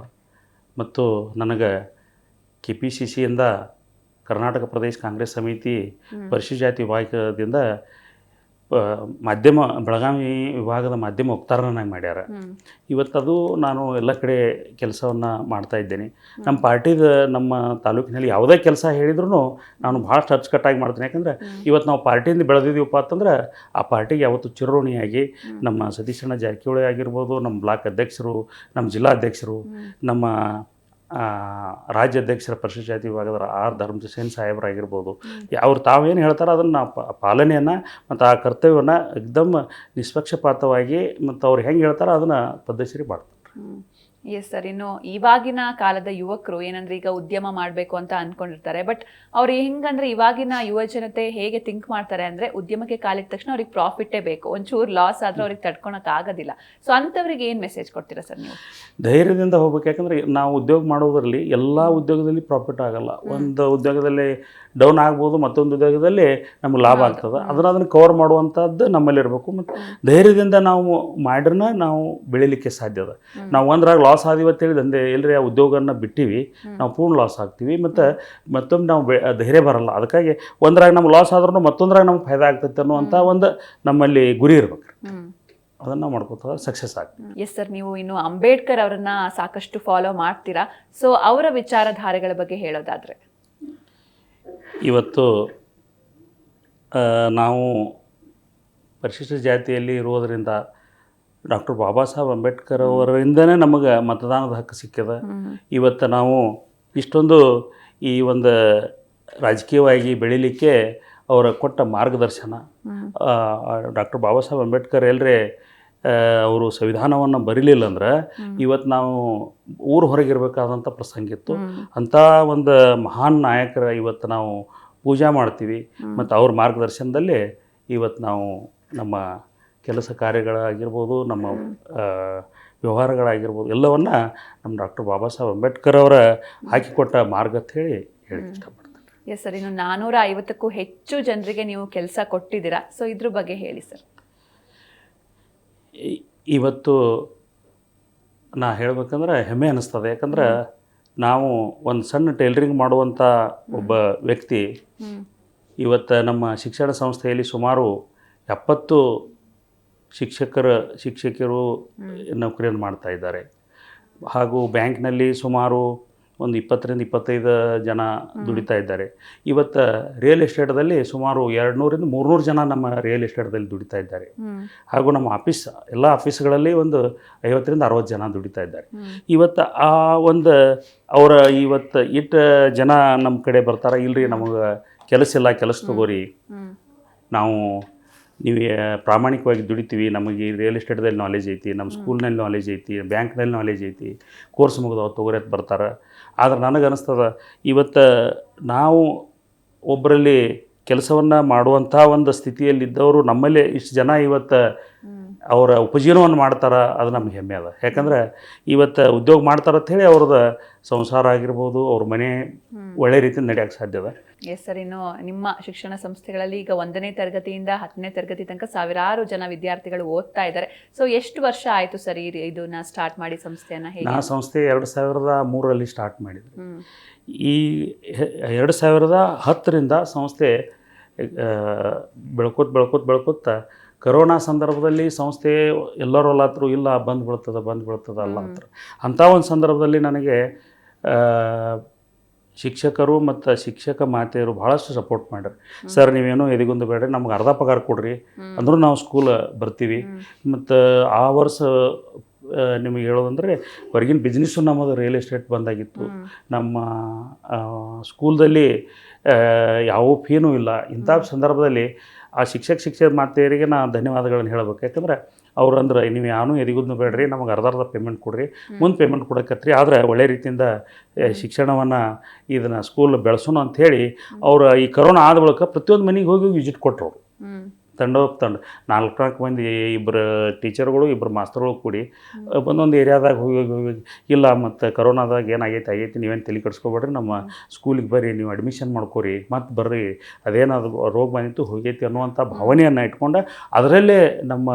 ಮತ್ತು ನನಗೆ KPCCಯಿಂದ ಕರ್ನಾಟಕ ಪ್ರದೇಶ ಕಾಂಗ್ರೆಸ್ ಸಮಿತಿ ಪರಿಶಿಷ್ಟ ಜಾತಿ ವಿಭಾಗದಿಂದ ಮಾಧ್ಯಮ ಬೆಳಗಾವಿ ವಿಭಾಗದ ಮಾಧ್ಯಮ ವಕ್ತಾರನಾಗಿ ಮಾಡ್ಯಾರ. ಇವತ್ತದು ನಾನು ಎಲ್ಲ ಕಡೆ ಕೆಲಸವನ್ನು ಮಾಡ್ತಾ ಇದ್ದೇನೆ. ನಮ್ಮ ಪಾರ್ಟಿದ ನಮ್ಮ ತಾಲೂಕಿನಲ್ಲಿ ಯಾವುದೇ ಕೆಲಸ ಹೇಳಿದ್ರು ನಾನು ಭಾಳಷ್ಟು ಅಚ್ಚುಕಟ್ಟಾಗಿ ಮಾಡ್ತೀನಿ. ಯಾಕಂದರೆ ಇವತ್ತು ನಾವು ಪಾರ್ಟಿಯಿಂದ ಬೆಳೆದಿದ್ದೀವಪ್ಪ ಅಂತಂದ್ರೆ ಆ ಪಾರ್ಟಿಗೆ ಯಾವತ್ತು ಚಿರೋಣಿಯಾಗಿ ನಮ್ಮ ಸತೀಶಣ್ಣ ಜಾರಕಿಹೊಳಿ ಆಗಿರ್ಬೋದು, ನಮ್ಮ ಬ್ಲಾಕ್ ಅಧ್ಯಕ್ಷರು, ನಮ್ಮ ಜಿಲ್ಲಾ ಅಧ್ಯಕ್ಷರು, ನಮ್ಮ ರಾಜ್ಯಾಧ್ಯಕ್ಷರ ಪರಿಶಿಷ್ಟ ಜಾತಿ ವಿಭಾಗದ R ಧರ್ಮಸೇನ್ ಸಾಹೇಬರಾಗಿರ್ಬೋದು, ಅವ್ರು ತಾವೇನು ಹೇಳ್ತಾರೆ ಅದನ್ನು ಪಾಲನೆಯನ್ನು ಮತ್ತು ಆ ಕರ್ತವ್ಯವನ್ನು ಏಕ್ದಮ್ ನಿಷ್ಪಕ್ಷಪಾತವಾಗಿ ಮತ್ತು ಅವ್ರು ಹೆಂಗೆ ಹೇಳ್ತಾರೆ ಅದನ್ನು ಪದ್ಧತಿ ಮಾಡ್ತಾರೆ. Yes sir. ಇನ್ನು ಇವಾಗಿನ ಕಾಲದ ಯುವಕರು ಏನಂದ್ರೆ ಈಗ ಉದ್ಯಮ ಮಾಡಬೇಕು ಅಂತ ಅನ್ಕೊಂಡಿರ್ತಾರೆ. ಬಟ್ ಅವ್ರು ಹೆಂಗಂದ್ರೆ ಇವಾಗಿನ ಯುವ ಜನತೆ ಹೇಗೆ ಥಿಂಕ್ ಮಾಡ್ತಾರೆ ಅಂದ್ರೆ ಉದ್ಯಮಕ್ಕೆ ಕಾಲಿಟ್ಟ ತಕ್ಷಣ ಅವ್ರಿಗೆ ಪ್ರಾಫಿಟೇ ಬೇಕು, ಒಂಚೂರು ಲಾಸ್ ಆದ್ರೂ ಅವ್ರಿಗೆ ತಡ್ಕೊಳಕ್ ಆಗೋದಿಲ್ಲ. ಸೊ ಅಂಥವ್ರಿಗೆ ಏನು ಮೆಸೇಜ್ ಕೊಡ್ತೀರಾ ಸರ್ ನೀವು? ಧೈರ್ಯದಿಂದ ಹೋಗ್ಬೇಕು. ಯಾಕಂದರೆ ನಾವು ಉದ್ಯೋಗ ಮಾಡೋದ್ರಲ್ಲಿ ಎಲ್ಲ ಉದ್ಯೋಗದಲ್ಲಿ ಪ್ರಾಫಿಟ್ ಆಗಲ್ಲ. ಒಂದು ಉದ್ಯೋಗದಲ್ಲಿ ಡೌನ್ ಆಗ್ಬೋದು, ಮತ್ತೊಂದು ಉದ್ಯೋಗದಲ್ಲಿ ನಮ್ಗೆ ಲಾಭ ಆಗ್ತದೆ. ಅದನ್ನು ಕವರ್ ಮಾಡುವಂಥದ್ದು ನಮ್ಮಲ್ಲಿರಬೇಕು. ಮತ್ತು ಧೈರ್ಯದಿಂದ ನಾವು ಮಾಡ್ರನ್ನ ನಾವು ಬೆಳಿಲಿಕ್ಕೆ ಸಾಧ್ಯ ಅದ. ನಾವು ಒಂದ್ರಾಗ ಲಾಸ್ ಆದಿವತ್ತು ಹೇಳಿದಂದೆ ಎಲ್ಲರಿ ಆ ಉದ್ಯೋಗನ ಬಿಟ್ಟಿವಿ, ನಾವು ಪೂರ್ಣ ಲಾಸ್ ಆಗ್ತೀವಿ. ಮತ್ತು ಮತ್ತೊಮ್ಮೆ ನಾವು ಧೈರ್ಯ ಬರಲ್ಲ. ಅದಕ್ಕಾಗಿ ಒಂದ್ರಾಗ ನಮ್ಗೆ ಲಾಸ್ ಆದ್ರೂ ಮತ್ತೊಂದ್ರಾಗ ನಮ್ಗೆ ಫಾಯ್ದಾ ಆಗ್ತೈತೆ ಅನ್ನುವಂಥ ಒಂದು ನಮ್ಮಲ್ಲಿ ಗುರಿ ಇರ್ಬೇಕು. ಅದನ್ನು ಮಾಡ್ಕೋತ ಸಕ್ಸಸ್ ಆಗ್ತೀವಿ. Yes sir. ನೀವು ಇನ್ನು ಅಂಬೇಡ್ಕರ್ ಅವರನ್ನ ಸಾಕಷ್ಟು ಫಾಲೋ ಮಾಡ್ತೀರಾ. ಸೊ ಅವರ ವಿಚಾರಧಾರೆಗಳ ಬಗ್ಗೆ ಹೇಳೋದಾದ್ರೆ, ಇವತ್ತು ನಾವು ಪರಿಶಿಷ್ಟ ಜಾತಿಯಲ್ಲಿ ಇರುವುದರಿಂದ ಡಾಕ್ಟರ್ ಬಾಬಾ ಸಾಹೇಬ್ ಅಂಬೇಡ್ಕರ್ ಅವರಿಂದನೇ ನಮಗೆ ಮತದಾನದ ಹಕ್ಕು ಸಿಕ್ಕಿದೆ. ಇವತ್ತು ನಾವು ಇಷ್ಟೊಂದು ಈ ಒಂದು ರಾಜಕೀಯವಾಗಿ ಬೆಳೀಲಿಕ್ಕೆ ಅವರ ಕೊಟ್ಟ ಮಾರ್ಗದರ್ಶನ. ಡಾಕ್ಟರ್ ಬಾಬಾ ಸಾಹೇಬ್ ಅಂಬೇಡ್ಕರ್ ಎಲ್ಲರೇ ಅವರು ಸಂವಿಧಾನವನ್ನು ಬರೀಲಿಲ್ಲ ಅಂದ್ರೆ ಇವತ್ತು ನಾವು ಊರು ಹೊರಗಿರಬೇಕಾದಂಥ ಪ್ರಸಂಗ ಇತ್ತು. ಅಂಥ ಒಂದು ಮಹಾನ್ ನಾಯಕರ ಇವತ್ತು ನಾವು ಪೂಜೆ ಮಾಡ್ತೀವಿ. ಮತ್ತು ಅವ್ರ ಮಾರ್ಗದರ್ಶನದಲ್ಲಿ ಇವತ್ತು ನಾವು ನಮ್ಮ ಕೆಲಸ ಕಾರ್ಯಗಳಾಗಿರ್ಬೋದು, ನಮ್ಮ ವ್ಯವಹಾರಗಳಾಗಿರ್ಬೋದು, ಎಲ್ಲವನ್ನ ನಮ್ಮ ಡಾಕ್ಟರ್ ಬಾಬಾ ಸಾಹೇಬ್ ಅಂಬೇಡ್ಕರ್ ಅವರ ಹಾಕಿಕೊಟ್ಟ ಮಾರ್ಗ ಅಂತ ಹೇಳಿ ಇಷ್ಟಪಡ್ತೀನಿ. Yes sir. ಇನ್ನು 450ಕ್ಕೂ ಹೆಚ್ಚು ಜನರಿಗೆ ನೀವು ಕೆಲಸ ಕೊಟ್ಟಿದ್ದೀರಾ. ಸೊ ಇದ್ರ ಬಗ್ಗೆ ಹೇಳಿ ಸರ್. ಇವತ್ತು ನಾ ಹೇಳ್ಬೇಕಂದ್ರೆ ಹೆಮ್ಮೆ ಅನ್ನಿಸ್ತದೆ. ಯಾಕಂದ್ರೆ ನಾವು ಒಂದು ಸಣ್ಣ ಟೈಲರಿಂಗ್ ಮಾಡುವಂಥ ಒಬ್ಬ ವ್ಯಕ್ತಿ ಇವತ್ತು ನಮ್ಮ ಶಿಕ್ಷಣ ಸಂಸ್ಥೆಯಲ್ಲಿ ಸುಮಾರು 70 ಶಿಕ್ಷಕರು ನೌಕರಿಯನ್ನು ಮಾಡ್ತಾ ಇದ್ದಾರೆ. ಹಾಗೂ ಬ್ಯಾಂಕ್ನಲ್ಲಿ ಸುಮಾರು ಒಂದು 20ರಿಂದ 25 ಜನ ದುಡಿತಾ ಇದ್ದಾರೆ. ಇವತ್ತು ರಿಯಲ್ ಎಸ್ಟೇಟ್ದಲ್ಲಿ ಸುಮಾರು 200ರಿಂದ 300 ಜನ ನಮ್ಮ ರಿಯಲ್ ಎಸ್ಟೇಟ್ದಲ್ಲಿ ದುಡಿತಾ ಇದ್ದಾರೆ. ಹಾಗೂ ನಮ್ಮ ಎಲ್ಲ ಆಫೀಸ್ಗಳಲ್ಲಿ ಒಂದು 50ರಿಂದ 60 ಜನ ದುಡಿತಾ ಇದ್ದಾರೆ. ಇವತ್ತು ಆ ಒಂದು ಅವರ ಇವತ್ತು ಇಟ್ಟು ಜನ ನಮ್ಮ ಕಡೆ ಬರ್ತಾರೆ, ಇಲ್ರಿ ನಮಗೆ ಕೆಲಸ ಇಲ್ಲ, ಕೆಲಸ ತಗೋರಿ, ನಾವು ನೀವು ಪ್ರಾಮಾಣಿಕವಾಗಿ ದುಡಿತೀವಿ, ನಮಗೆ ರಿಯಲ್ ಎಸ್ಟೇಟ್ದಲ್ಲಿ ನಾಲೆಜ್ ಐತಿ, ನಮ್ಮ ಸ್ಕೂಲ್ನಲ್ಲಿ ನಾಲೆಜ್ ಐತಿ, ಬ್ಯಾಂಕ್ನಲ್ಲಿ ನಾಲೆಜ್ ಐತಿ, ಕೋರ್ಸ್ ಮುಗಿದವ ತೊಗೊರಿ ಅಂತ ಬರ್ತಾರೆ. ಆದ್ರೆ ನನಗೆ ಅನ್ನಿಸ್ತದೆ ಇವತ್ತು ನಾವು ಒಬ್ಬರಲ್ಲಿ ಕೆಲಸವನ್ನು ಮಾಡುವಂಥ ಒಂದು ಸ್ಥಿತಿಯಲ್ಲಿದ್ದವರು ನಮ್ಮಲ್ಲಿ ಇಷ್ಟು ಜನ ಇವತ್ತು ಅವರ ಉಪಜೀವನವನ್ನು ಮಾಡ್ತಾರೆ. ಅದು ನಮ್ಗೆ ಹೆಮ್ಮೆ ಅದ. ಯಾಕಂದ್ರೆ ಇವತ್ತು ಉದ್ಯೋಗ ಮಾಡ್ತಾರೆ ಅಂಥೇಳಿ ಅವ್ರದ್ದು ಸಂಸಾರ ಆಗಿರ್ಬೋದು, ಅವ್ರ ಮನೆ ಒಳ್ಳೆ ರೀತಿಯಿಂದ ನಡೆಯೋಕ್ಕೆ ಸಾಧ್ಯ ಅದ. Yes sir. ಇನ್ನು ನಿಮ್ಮ ಶಿಕ್ಷಣ ಸಂಸ್ಥೆಗಳಲ್ಲಿ ಈಗ 1ನೇ ತರಗತಿಯಿಂದ 10ನೇ ತರಗತಿ ತನಕ ಸಾವಿರಾರು ಜನ ವಿದ್ಯಾರ್ಥಿಗಳು ಓದ್ತಾ ಇದ್ದಾರೆ. ಸೊ ಎಷ್ಟು ವರ್ಷ ಆಯಿತು ಸರ್ ಇದನ್ನ ಸ್ಟಾರ್ಟ್ ಮಾಡಿ ಸಂಸ್ಥೆಯನ್ನು? ನಾ ಸಂಸ್ಥೆ 2003ರಲ್ಲಿ ಸ್ಟಾರ್ಟ್ ಮಾಡಿದ್ವಿ. ಈ 2010ರಿಂದ ಸಂಸ್ಥೆ ಬೆಳ್ಕೋತ ಕರೋನಾ ಸಂದರ್ಭದಲ್ಲಿ ಸಂಸ್ಥೆ ಎಲ್ಲರೂ ಅಲ್ಲತ್ರು, ಇಲ್ಲ ಬಂದ್ಬಿಡ್ತದೆ ಅಲ್ಲ ಹತ್ರ. ಅಂಥ ಒಂದು ಸಂದರ್ಭದಲ್ಲಿ ನನಗೆ ಶಿಕ್ಷಕರು ಮತ್ತು ಶಿಕ್ಷಕ ಮಾತೆಯರು ಭಾಳಷ್ಟು ಸಪೋರ್ಟ್ ಮಾಡ್ರಿ. ಸರ್ ನೀವೇನೋ ಎದಿಗೊಂದು ಬೇಡ್ರಿ, ನಮ್ಗೆ ಅರ್ಧ ಪಗಾರ ಕೊಡ್ರಿ, ಅಂದರೂ ನಾವು ಸ್ಕೂಲ್ ಬರ್ತೀವಿ. ಮತ್ತು ಆ ವರ್ಷ ನಿಮಗೆ ಹೇಳೋದಂದರೆ ಹೊರಗಿನ ಬಿಸ್ನೆಸ್ಸು ನಮ್ಮದು ರಿಯಲ್ ಎಸ್ಟೇಟ್ ಬಂದಾಗಿತ್ತು. ನಮ್ಮ ಸ್ಕೂಲ್ದಲ್ಲಿ ಯಾವ ಫೀನೂ ಇಲ್ಲ. ಇಂಥ ಸಂದರ್ಭದಲ್ಲಿ ಆ ಶಿಕ್ಷಕ ಮಾತೆಯರಿಗೆ ನಾನು ಧನ್ಯವಾದಗಳನ್ನು ಹೇಳಬೇಕು. ಯಾಕಂದರೆ ಅವ್ರು ಅಂದ್ರೆ ನೀವು ಯಾವೂ ಎದಿಗುದ್ನು ಬೇಡ್ರಿ, ನಮಗೆ ಅರ್ಧ ಪೇಮೆಂಟ್ ಕೊಡ್ರಿ, ಮುಂದೆ ಪೇಮೆಂಟ್ ಕೊಡಕತ್ರಿ, ಆದರೆ ಒಳ್ಳೆ ರೀತಿಯಿಂದ ಶಿಕ್ಷಣವನ್ನು ಇದನ್ನು ಸ್ಕೂಲ್ ಬೆಳೆಸೋಣ ಅಂಥೇಳಿ ಅವರು ಈ ಕರೋನಾ ಆದ ಬಳಿಕ ಪ್ರತಿಯೊಂದು ಮನೆಗೆ ಹೋಗಿ ವಿಸಿಟ್ ಕೊಟ್ಟರು. ತಂಡ 4 ಮಂದಿ, 2 ಟೀಚರ್ಗಳು 2 ಮಾಸ್ತರ್ಗಳು ಕೂಡಿ ಒಂದೊಂದು ಏರಿಯಾದಾಗ ಹೋಗಿ ಇಲ್ಲ ಮತ್ತು ಕರೋನಾದಾಗ ಏನಾಗೈತಿ ನೀವೇನು ತಲೆ ಕೆಡಿಸ್ಕೊಬೇಡ್ರಿ, ನಮ್ಮ ಸ್ಕೂಲಿಗೆ ಬರ್ರಿ, ನೀವು ಅಡ್ಮಿಷನ್ ಮಾಡ್ಕೊರಿ, ಮತ್ತು ಬರ್ರಿ, ಅದೇನಾದ್ರು ರೋಗ ಬಂದಿತ್ತು ಹೋಗೈತಿ ಅನ್ನುವಂಥ ಭಾವನೆಯನ್ನು ಇಟ್ಕೊಂಡು ಅದರಲ್ಲೇ ನಮ್ಮ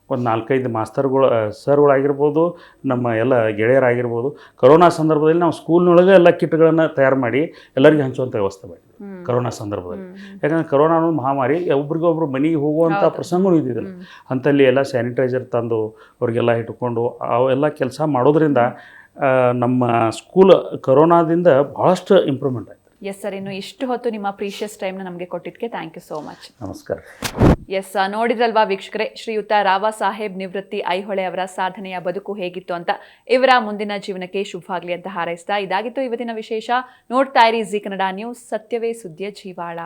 ಒಂದು 4-5 ಮಾಸ್ತರ್ಗಳು ಸರ್ಗಳಾಗಿರ್ಬೋದು, ನಮ್ಮ ಎಲ್ಲ ಗೆಳೆಯರಾಗಿರ್ಬೋದು, ಕರೋನಾ ಸಂದರ್ಭದಲ್ಲಿ ನಾವು ಸ್ಕೂಲ್ನೊಳಗೆ ಎಲ್ಲ ಕಿಟ್ಗಳನ್ನು ತಯಾರು ಮಾಡಿ ಎಲ್ಲರಿಗೂ ಹಂಚುವಂಥ ವ್ಯವಸ್ಥೆ ಮಾಡಿದ್ವಿ ಕರೋನಾ ಸಂದರ್ಭದಲ್ಲಿ. ಯಾಕಂದರೆ ಕರೋನಾ ಅನ್ನೋ ಮಹಾಮಾರಿ ಒಬ್ರಿಗೊಬ್ರು ಮನೆಗೆ ಹೋಗುವಂಥ ಪ್ರಸಂಗನೂ ಇದ್ದಿದ್ದಿಲ್ಲ. ಅಂಥಲ್ಲಿ ಎಲ್ಲ ಸ್ಯಾನಿಟೈಸರ್ ತಂದು ಅವ್ರಿಗೆಲ್ಲ ಇಟ್ಕೊಂಡು ಅವೆಲ್ಲ ಕೆಲಸ ಮಾಡೋದ್ರಿಂದ ನಮ್ಮ ಸ್ಕೂಲ್ ಕರೋನಾದಿಂದ ಭಾಳಷ್ಟು ಇಂಪ್ರೂವ್ಮೆಂಟ್ ಆಯಿತು. Yes sir. ಇನ್ನು ಇಷ್ಟು ಹೊತ್ತು ನಿಮ್ಮ ಪ್ರೀಷಿಯಸ್ ಟೈಮ್ನ ನಮಗೆ ಕೊಟ್ಟಿದ್ದಕ್ಕೆ ಥ್ಯಾಂಕ್ ಯು ಸೋ ಮಚ್. ನಮಸ್ಕಾರ. ಎಸ್, ನೋಡಿದ್ರಲ್ವಾ ವೀಕ್ಷಕರೇ, ಶ್ರೀಯುತ ರಾವ ಸಾಹೇಬ್ ನಿವೃತ್ತಿ ಐಹೊಳೆ ಅವರ ಸಾಧನೆಯ ಬದುಕು ಹೇಗಿತ್ತು ಅಂತ. ಇವರ ಮುಂದಿನ ಜೀವನಕ್ಕೆ ಶುಭವಾಗಲಿ ಅಂತ ಹಾರೈಸ್ತಾ ಇದಾಗಿತ್ತು ಇವತ್ತಿನ ವಿಶೇಷ. ನೋಡ್ತಾ ಇರಿ ಜಿ ಕನ್ನಡ ನ್ಯೂಸ್, ಸತ್ಯವೇ ಸುದ್ದಿಯ ಜೀವಾಳ.